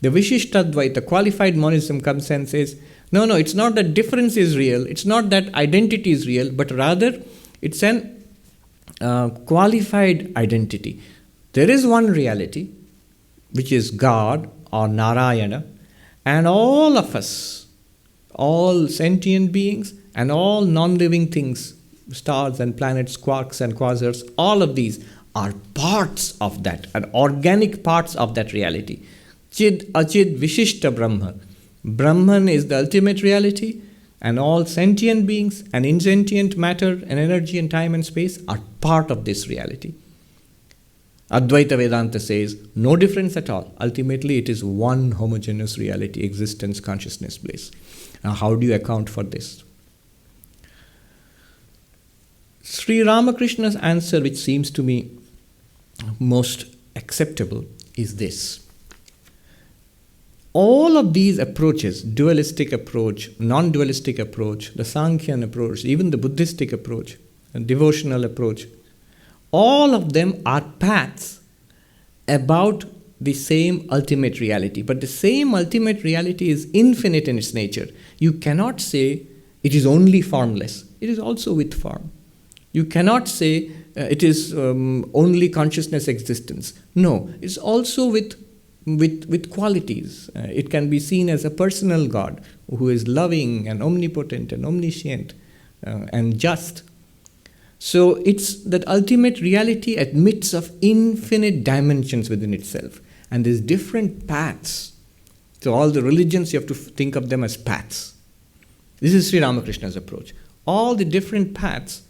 The Vishishtadvaita, qualified monism, comes and says, no, it's not that difference is real, it's not that identity is real, but rather it's an qualified identity. There is one reality, which is God or Narayana, and all of us, all sentient beings and all non-living things, stars and planets, quarks and quasars, all of these are parts of that, and organic parts of that reality. Chid Achid Vishishta Brahma. Brahman is the ultimate reality, and all sentient beings and insentient matter and energy and time and space are part of this reality. Advaita Vedanta says no difference at all. Ultimately, it is one homogeneous reality, existence, consciousness, bliss. Now, how do you account for this? Sri Ramakrishna's answer, which seems to me most acceptable, is this. All of these approaches, dualistic approach, non-dualistic approach, the Sankhyan approach, even the Buddhistic approach, the devotional approach, all of them are paths about the same ultimate reality. But the same ultimate reality is infinite in its nature. You cannot say it is only formless. It is also with form. You cannot say it is only consciousness existence. No, it's also with qualities. It can be seen as a personal God who is loving and omnipotent and omniscient and just. So it's that ultimate reality admits of infinite dimensions within itself. And there's different paths. So all the religions, you have to think of them as paths. This is Sri Ramakrishna's approach. All the different paths,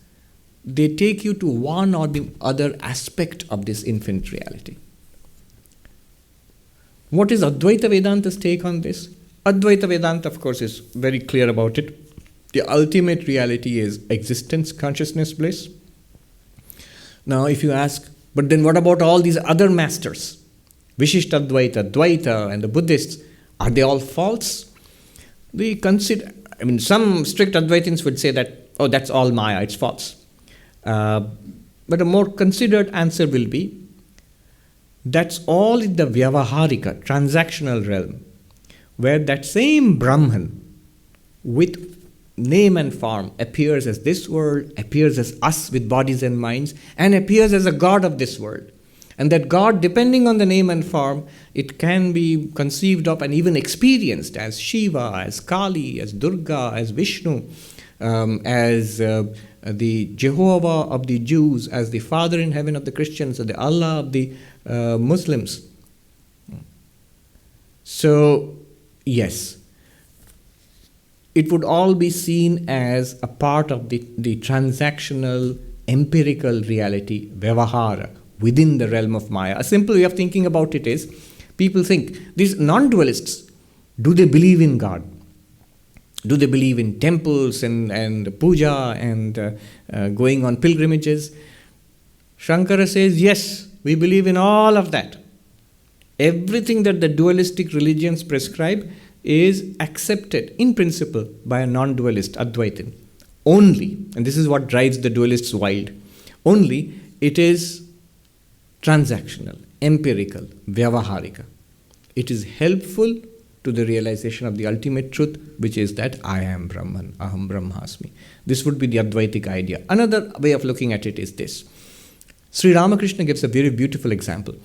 they take you to one or the other aspect of this infinite reality. What is Advaita Vedanta's take on this? Advaita Vedanta, of course, is very clear about it. The ultimate reality is existence, consciousness, bliss. Now, if you ask, but then what about all these other masters? Vishishtadvaita, Dvaita, and the Buddhists, are they all false? They consider, some strict Advaitins would say that, oh, that's all Maya, it's false. But a more considered answer will be, that's all in the Vyavaharika, transactional realm, where that same Brahman with name and form appears as this world, appears as us with bodies and minds, and appears as a God of this world. And that God, depending on the name and form, it can be conceived of and even experienced as Shiva, as Kali, as Durga, as Vishnu, as the Jehovah of the Jews, as the Father in heaven of the Christians, or the Allah of the Muslims. So, yes, it would all be seen as a part of the transactional, empirical reality, Vyavahara, within the realm of Maya. A simple way of thinking about it is, people think, these non-dualists, do they believe in God? Do they believe in temples and puja and going on pilgrimages? Shankara says, yes, we believe in all of that. Everything that the dualistic religions prescribe is accepted in principle by a non-dualist, Advaitin. Only, and this is what drives the dualists wild, only it is transactional, empirical, vyavaharika. It is helpful to the realization of the ultimate truth, which is that I am Brahman, Aham Brahmasmi. This would be the Advaitic idea. Another way of looking at it is this. Sri Ramakrishna gives a very beautiful example.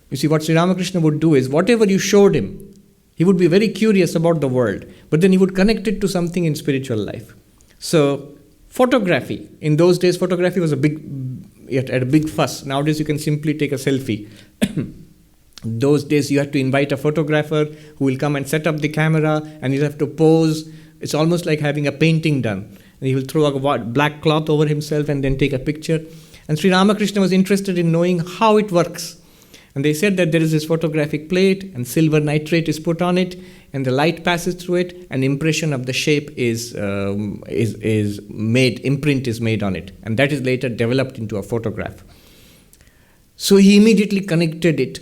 You see, what Sri Ramakrishna would do is, whatever you showed him, he would be very curious about the world, but then he would connect it to something in spiritual life. So, photography. In those days, photography was had a big fuss. Nowadays, you can simply take a selfie. Those days, you had to invite a photographer who will come and set up the camera, and you have to pose. It's almost like having a painting done. And he will throw a black cloth over himself and then take a picture. And Sri Ramakrishna was interested in knowing how it works. And they said that there is this photographic plate, and silver nitrate is put on it, and the light passes through it, and impression of the shape is made, imprint is made on it. And that is later developed into a photograph. So he immediately connected it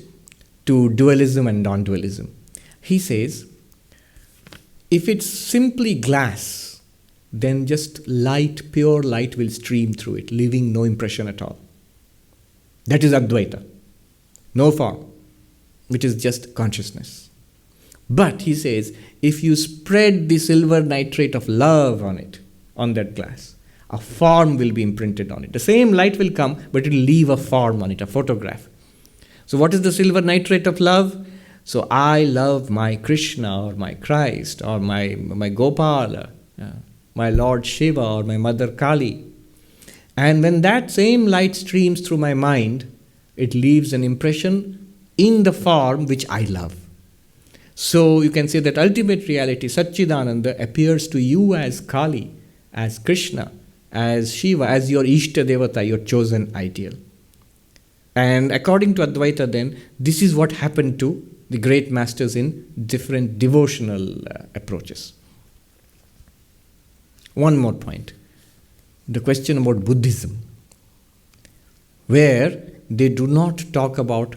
to dualism and non-dualism. He says, if it's simply glass, then just light, pure light will stream through it, leaving no impression at all. That is Advaita. No form, which is just consciousness. But, he says, if you spread the silver nitrate of love on it, on that glass, a form will be imprinted on it. The same light will come, but it will leave a form on it, a photograph. So what is the silver nitrate of love? So I love my Krishna or my Christ or my Gopala, my Lord Shiva or my Mother Kali. And when that same light streams through my mind, it leaves an impression in the form which I love. So you can say that ultimate reality, Satchidananda, appears to you as Kali, as Krishna, as Shiva, as your Ishta Devata, your chosen ideal. And according to Advaita then, this is what happened to the great masters in different devotional approaches. One more point. The question about Buddhism, where they do not talk about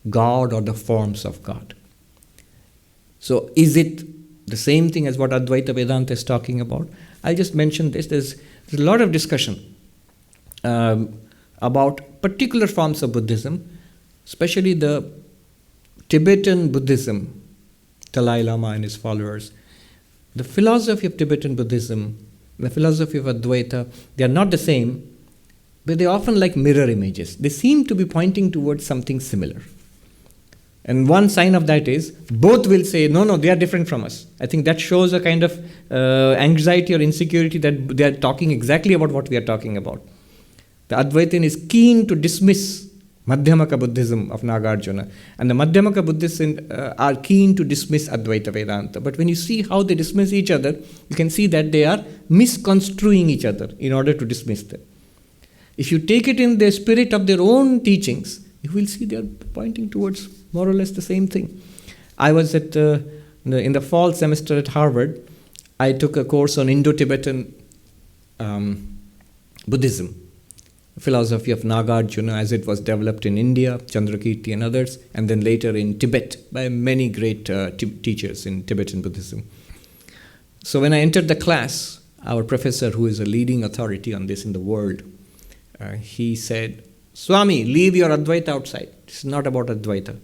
God or the forms of God. So is it the same thing as what Advaita Vedanta is talking about? I'll just mention this. There's a lot of discussion about particular forms of Buddhism, especially the Tibetan Buddhism, Dalai Lama and his followers. The philosophy of Tibetan Buddhism, the philosophy of Advaita, they are not the same, but they often like mirror images. They seem to be pointing towards something similar. And one sign of that is, both will say, no, they are different from us. I think that shows a kind of anxiety or insecurity that they are talking exactly about what we are talking about. The Advaitin is keen to dismiss Madhyamaka Buddhism of Nagarjuna, and the Madhyamaka Buddhists are keen to dismiss Advaita Vedanta. But when you see how they dismiss each other, you can see that they are misconstruing each other in order to dismiss them. If you take it in the spirit of their own teachings, you will see they are pointing towards more or less the same thing. I was in the fall semester at Harvard. I took a course on Indo-Tibetan Buddhism, philosophy of Nagarjuna as it was developed in India, Chandrakirti and others, and then later in Tibet by many great teachers in Tibetan Buddhism. So when I entered the class, our professor, who is a leading authority on this in the world, he said, Swami, leave your Advaita outside. It's not about Advaita.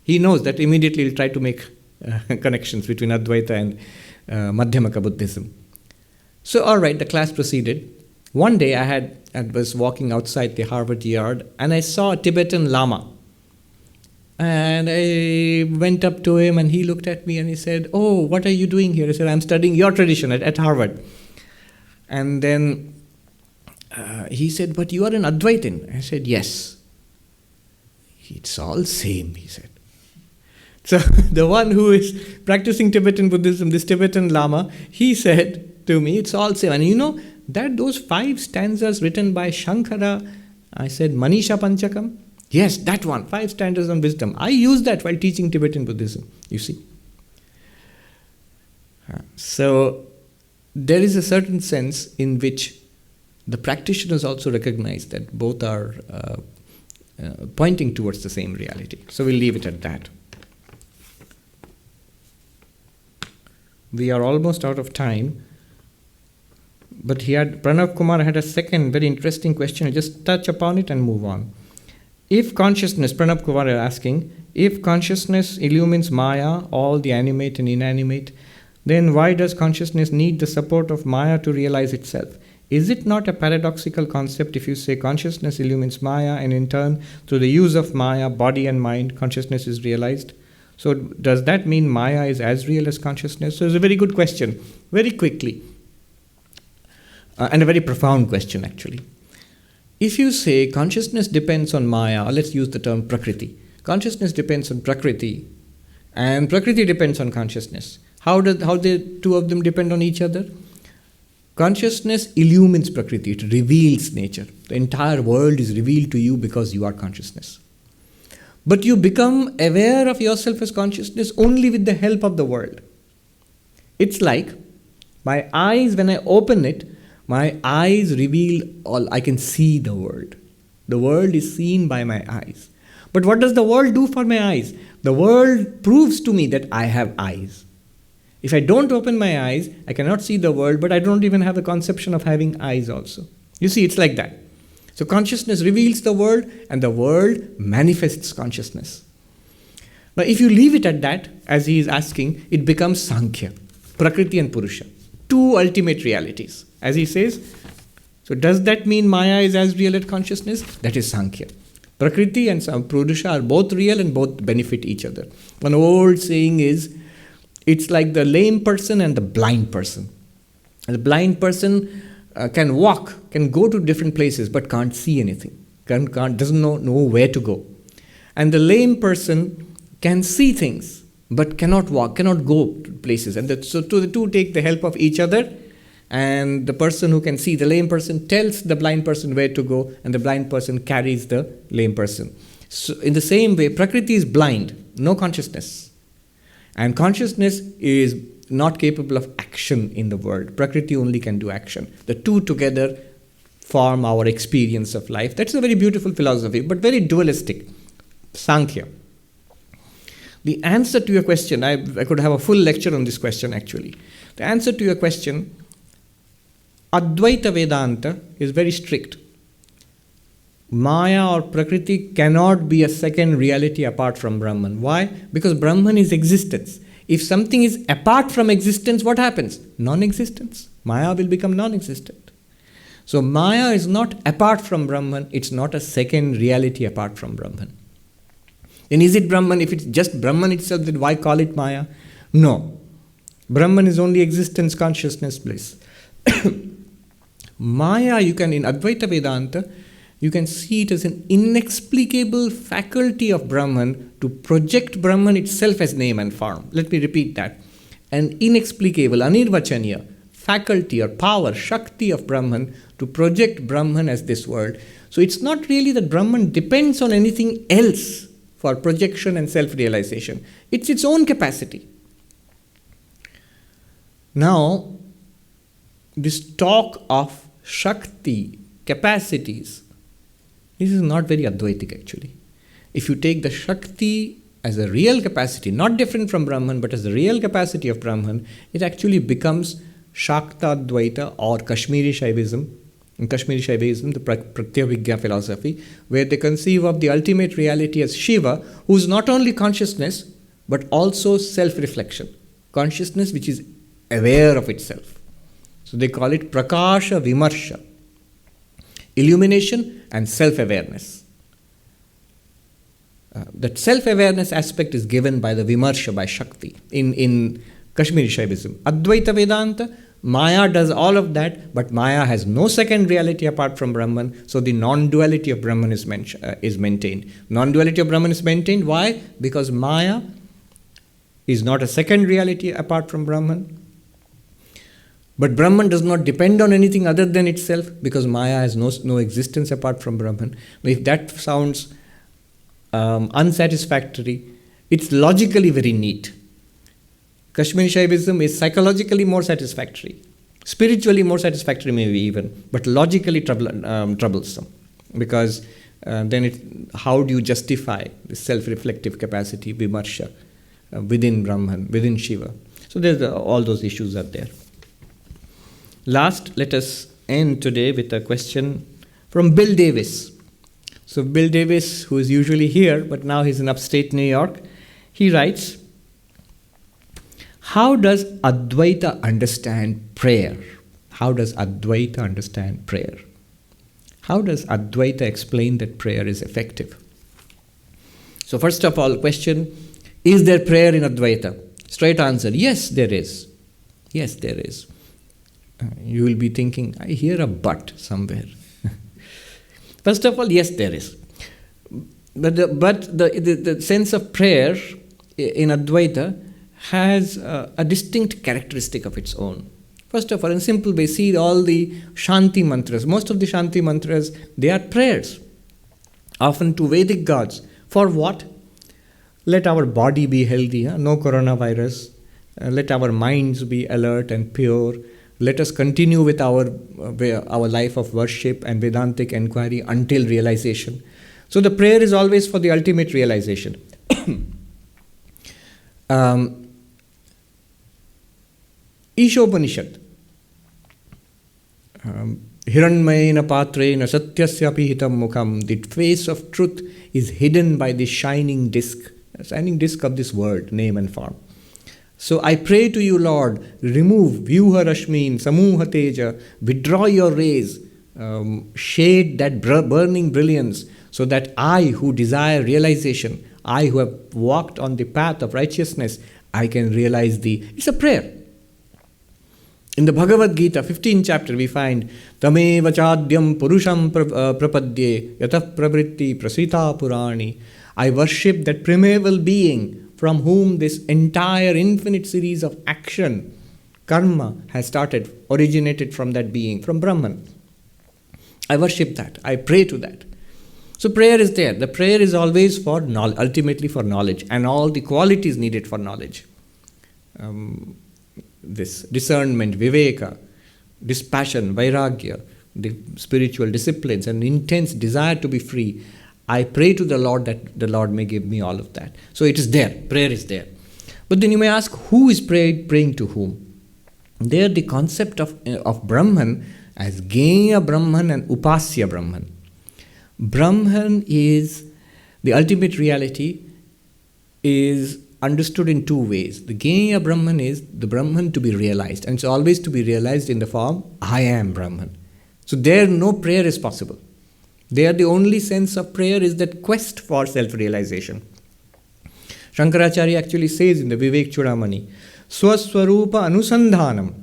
He knows that immediately he'll try to make connections between Advaita and Madhyamaka Buddhism. So, all right, the class proceeded. One day I was walking outside the Harvard yard and I saw a Tibetan Lama. And I went up to him and he looked at me and he said, oh, what are you doing here? I said, I'm studying your tradition at Harvard. And then he said, but you are an Advaitin. I said, yes. It's all same, he said. So the one who is practicing Tibetan Buddhism, this Tibetan Lama, he said to me, it's all same. And you know, that those 5 stanzas written by Shankara, I said, Manisha Panchakam? Yes, that one, 5 stanzas on wisdom. I use that while teaching Tibetan Buddhism, you see. So there is a certain sense in which the practitioners also recognize that both are pointing towards the same reality. So we'll leave it at that. We are almost out of time. But Pranav Kumar had a second very interesting question. I'll just touch upon it and move on. if consciousness, Pranab Kumar is asking, if consciousness illumines Maya, all the animate and inanimate, then why does consciousness need the support of Maya to realize itself? Is it not a paradoxical concept if you say consciousness illumines Maya and in turn, through the use of Maya, body and mind, consciousness is realized? So does that mean Maya is as real as consciousness? So it's a very good question, very quickly. And a very profound question actually. If you say consciousness depends on Maya, or let's use the term Prakriti. Consciousness depends on Prakriti and Prakriti depends on consciousness. How the two of them depend on each other? Consciousness illumines Prakriti, it reveals nature. The entire world is revealed to you because you are consciousness. But you become aware of yourself as consciousness only with the help of the world. It's like my eyes, when I open it, my eyes reveal all. I can see the world. The world is seen by my eyes. But what does the world do for my eyes? The world proves to me that I have eyes. If I don't open my eyes, I cannot see the world, but I don't even have the conception of having eyes also. You see, it's like that. So consciousness reveals the world and the world manifests consciousness. Now if you leave it at that, as he is asking, it becomes Sankhya, Prakriti and Purusha, two ultimate realities. As he says, so does that mean Maya is as real as consciousness? That is Sankhya. Prakriti and Purusha are both real and both benefit each other. One old saying is, it's like the lame person and the blind person. And the blind person can walk, can go to different places, but can't see anything, doesn't know where to go. And the lame person can see things, but cannot walk, cannot go to places. And so the two take the help of each other. And the person who can see, the lame person, tells the blind person where to go, and the blind person carries the lame person. So in the same way, Prakriti is blind, no consciousness. And consciousness is not capable of action in the world. Prakriti only can do action. The two together form our experience of life. That's a very beautiful philosophy, but very dualistic. Sankhya. The answer to your question, I could have a full lecture on this question actually. The answer to your question, Advaita Vedanta is very strict. Maya or Prakriti cannot be a second reality apart from Brahman. Why? Because Brahman is existence. If something is apart from existence, what happens? Non-existence. Maya will become non-existent. So Maya is not apart from Brahman, it's not a second reality apart from Brahman. Then is it Brahman? If it's just Brahman itself, then why call it Maya? No. Brahman is only existence, consciousness, bliss. Maya, you can, in Advaita Vedanta, you can see it as an inexplicable faculty of Brahman to project Brahman itself as name and form. Let me repeat that. An inexplicable, anirvachaniya faculty or power, Shakti of Brahman to project Brahman as this world. So it's not really that Brahman depends on anything else for projection and self-realization. It's its own capacity. Now, this talk of Shakti, capacities, this is not very Advaitic actually. If you take the Shakti as a real capacity, not different from Brahman, but as the real capacity of Brahman, it actually becomes Shakta Advaita or Kashmiri Shaivism. In Kashmiri Shaivism, the Pratyabhigya philosophy, where they conceive of the ultimate reality as Shiva, who is not only consciousness, but also self-reflection. Consciousness which is aware of itself. So they call it Prakasha Vimarsha. Illumination and self-awareness. That self-awareness aspect is given by the Vimarsha, by Shakti, in Kashmiri Shaivism. Advaita Vedanta, Maya does all of that, but Maya has no second reality apart from Brahman, so the non-duality of Brahman is maintained. Non-duality of Brahman is maintained, why? Because Maya is not a second reality apart from Brahman. But Brahman does not depend on anything other than itself, because Maya has no existence apart from Brahman. If that sounds unsatisfactory, it's logically very neat. Kashmiri Shaivism is psychologically more satisfactory, spiritually more satisfactory maybe even, but logically troublesome. Because then how do you justify the self-reflective capacity, Vimarsha, within Brahman, within Shiva? So there's all those issues are there. Last, let us end today with a question from Bill Davis, So Bill Davis, who is usually here, but now he's in upstate New York, he writes, how does Advaita understand prayer? How does Advaita understand prayer? How does Advaita explain that prayer is effective? So first of all, question, is there prayer in Advaita? Straight answer, yes, there is. Yes, there is. You will be thinking, I hear a but somewhere. First of all, yes, there is. But the sense of prayer in Advaita has a distinct characteristic of its own. First of all, in simple way, see all the Shanti mantras. Most of the Shanti mantras, they are prayers, often to Vedic gods. For what? Let our body be healthy, no coronavirus. Let our minds be alert and pure. Let us continue with our life of worship and Vedantic inquiry until realization. So the prayer is always for the ultimate realization. Ishopanishad. Hiranmayena patrena satyasya pihitam mukham. The face of truth is hidden by the shining disk of this word, name and form. So I pray to you, Lord, remove Vyuha Rashmin, Samuha Teja, withdraw your rays, shade that burning brilliance, so that I who desire realization, I who have walked on the path of righteousness, I can realize thee. It's a prayer. In the Bhagavad Gita, 15th chapter, we find Tameva chadyam purusham prapadye yatah pravritti prasita purani. I worship that primeval being from whom this entire infinite series of action, karma, has started, originated from that being, from Brahman. I worship that. I pray to that. So prayer is there. The prayer is always for knowledge, ultimately for knowledge, and all the qualities needed for knowledge. This discernment, viveka, dispassion, vairagya, the spiritual disciplines, and intense desire to be free. I pray to the Lord that the Lord may give me all of that. So it is there. Prayer is there. But then you may ask, who is praying to whom? There the concept of Brahman as Genya Brahman and Upasya Brahman. Brahman is, the ultimate reality is understood in two ways. The Genya Brahman is the Brahman to be realized, and it's always to be realized in the form, I am Brahman. So there no prayer is possible. There the only sense of prayer is that quest for self-realization. Shankaracharya actually says in the Vivek Chudamani, Swaswarupa Anusandhanam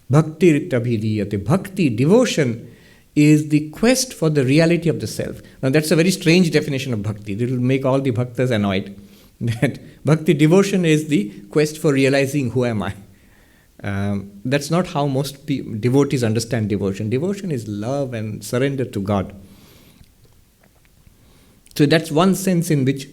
Bhakti Ritabhidiyate. Bhakti, devotion, is the quest for the reality of the self. Now that's a very strange definition of bhakti. It will make all the bhaktas annoyed. That bhakti, devotion, is the quest for realizing who am I. That's not how most devotees understand devotion. Devotion is love and surrender to God. So that's one sense in which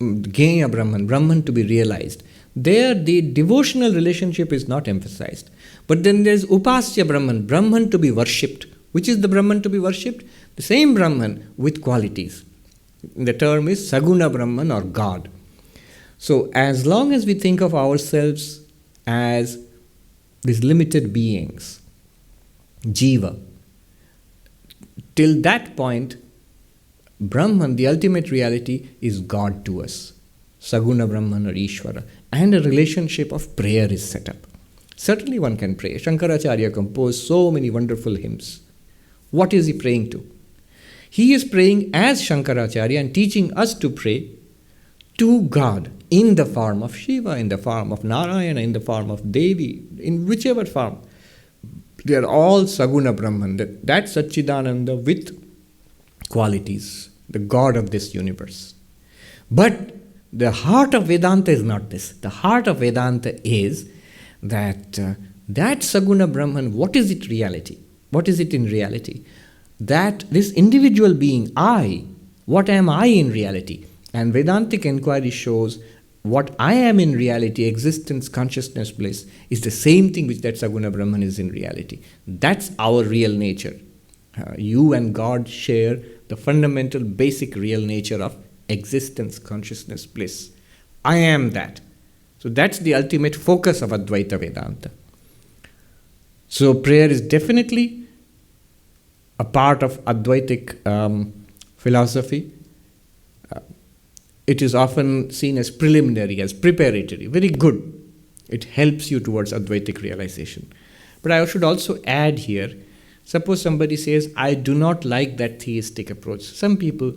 Genya Brahman to be realized. There the devotional relationship is not emphasized. But then there's Upasya Brahman to be worshipped. Which is the Brahman to be worshipped? The same Brahman with qualities. The term is Saguna Brahman or God. So as long as we think of ourselves as these limited beings, Jiva, till that point, Brahman, the ultimate reality, is God to us. Saguna Brahman or Ishvara. And a relationship of prayer is set up. Certainly one can pray. Shankaracharya composed so many wonderful hymns. What is he praying to? He is praying as Shankaracharya and teaching us to pray to God in the form of Shiva, in the form of Narayana, in the form of Devi, in whichever form. They are all Saguna Brahman, that Satchidananda with qualities, the God of this universe. But the heart of Vedanta is not this. The heart of Vedanta is that that Saguna Brahman, what is it reality? What is it in reality? That this individual being, I, what am I in reality? And Vedantic inquiry shows what I am in reality, existence, consciousness, bliss, is the same thing which that Saguna Brahman is in reality. That's our real nature. You and God share the fundamental, basic real nature of existence, consciousness, bliss. I am that. So that's the ultimate focus of Advaita Vedanta. So prayer is definitely a part of Advaitic philosophy. It is often seen as preliminary, as preparatory, very good. It helps you towards Advaitic realization. But I should also add here, suppose somebody says, I do not like that theistic approach. Some people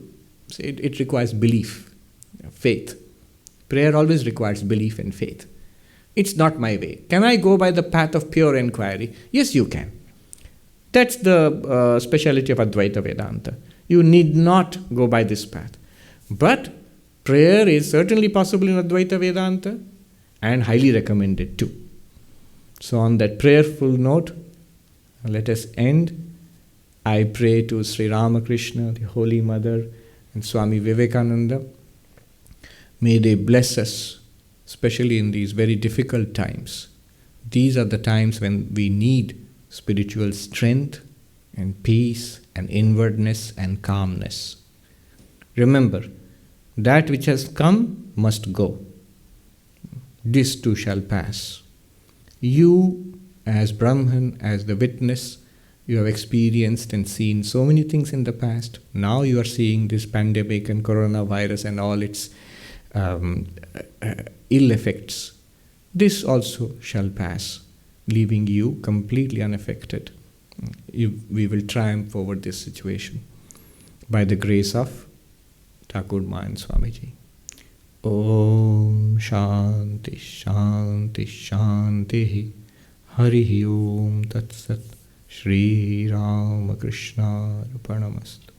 say it requires belief, faith. Prayer always requires belief and faith. It's not my way. Can I go by the path of pure inquiry? Yes, you can. That's the speciality of Advaita Vedanta. You need not go by this path. But prayer is certainly possible in Advaita Vedanta and highly recommended too. So on that prayerful note, let us end. I pray to Sri Ramakrishna, the Holy Mother, and Swami Vivekananda. May they bless us, especially in these very difficult times. These are the times when we need spiritual strength and peace and inwardness and calmness. Remember, that which has come must go. This too shall pass. You, as Brahman, as the witness, you have experienced and seen so many things in the past. Now you are seeing this pandemic and coronavirus and all its ill effects. This also shall pass, leaving you completely unaffected. We will triumph over this situation by the grace of Thakur Mayan Swamiji. Om Shanti Shanti Shanti Hari Om Tat Sat Shri Ramakrishna Arpanamastu.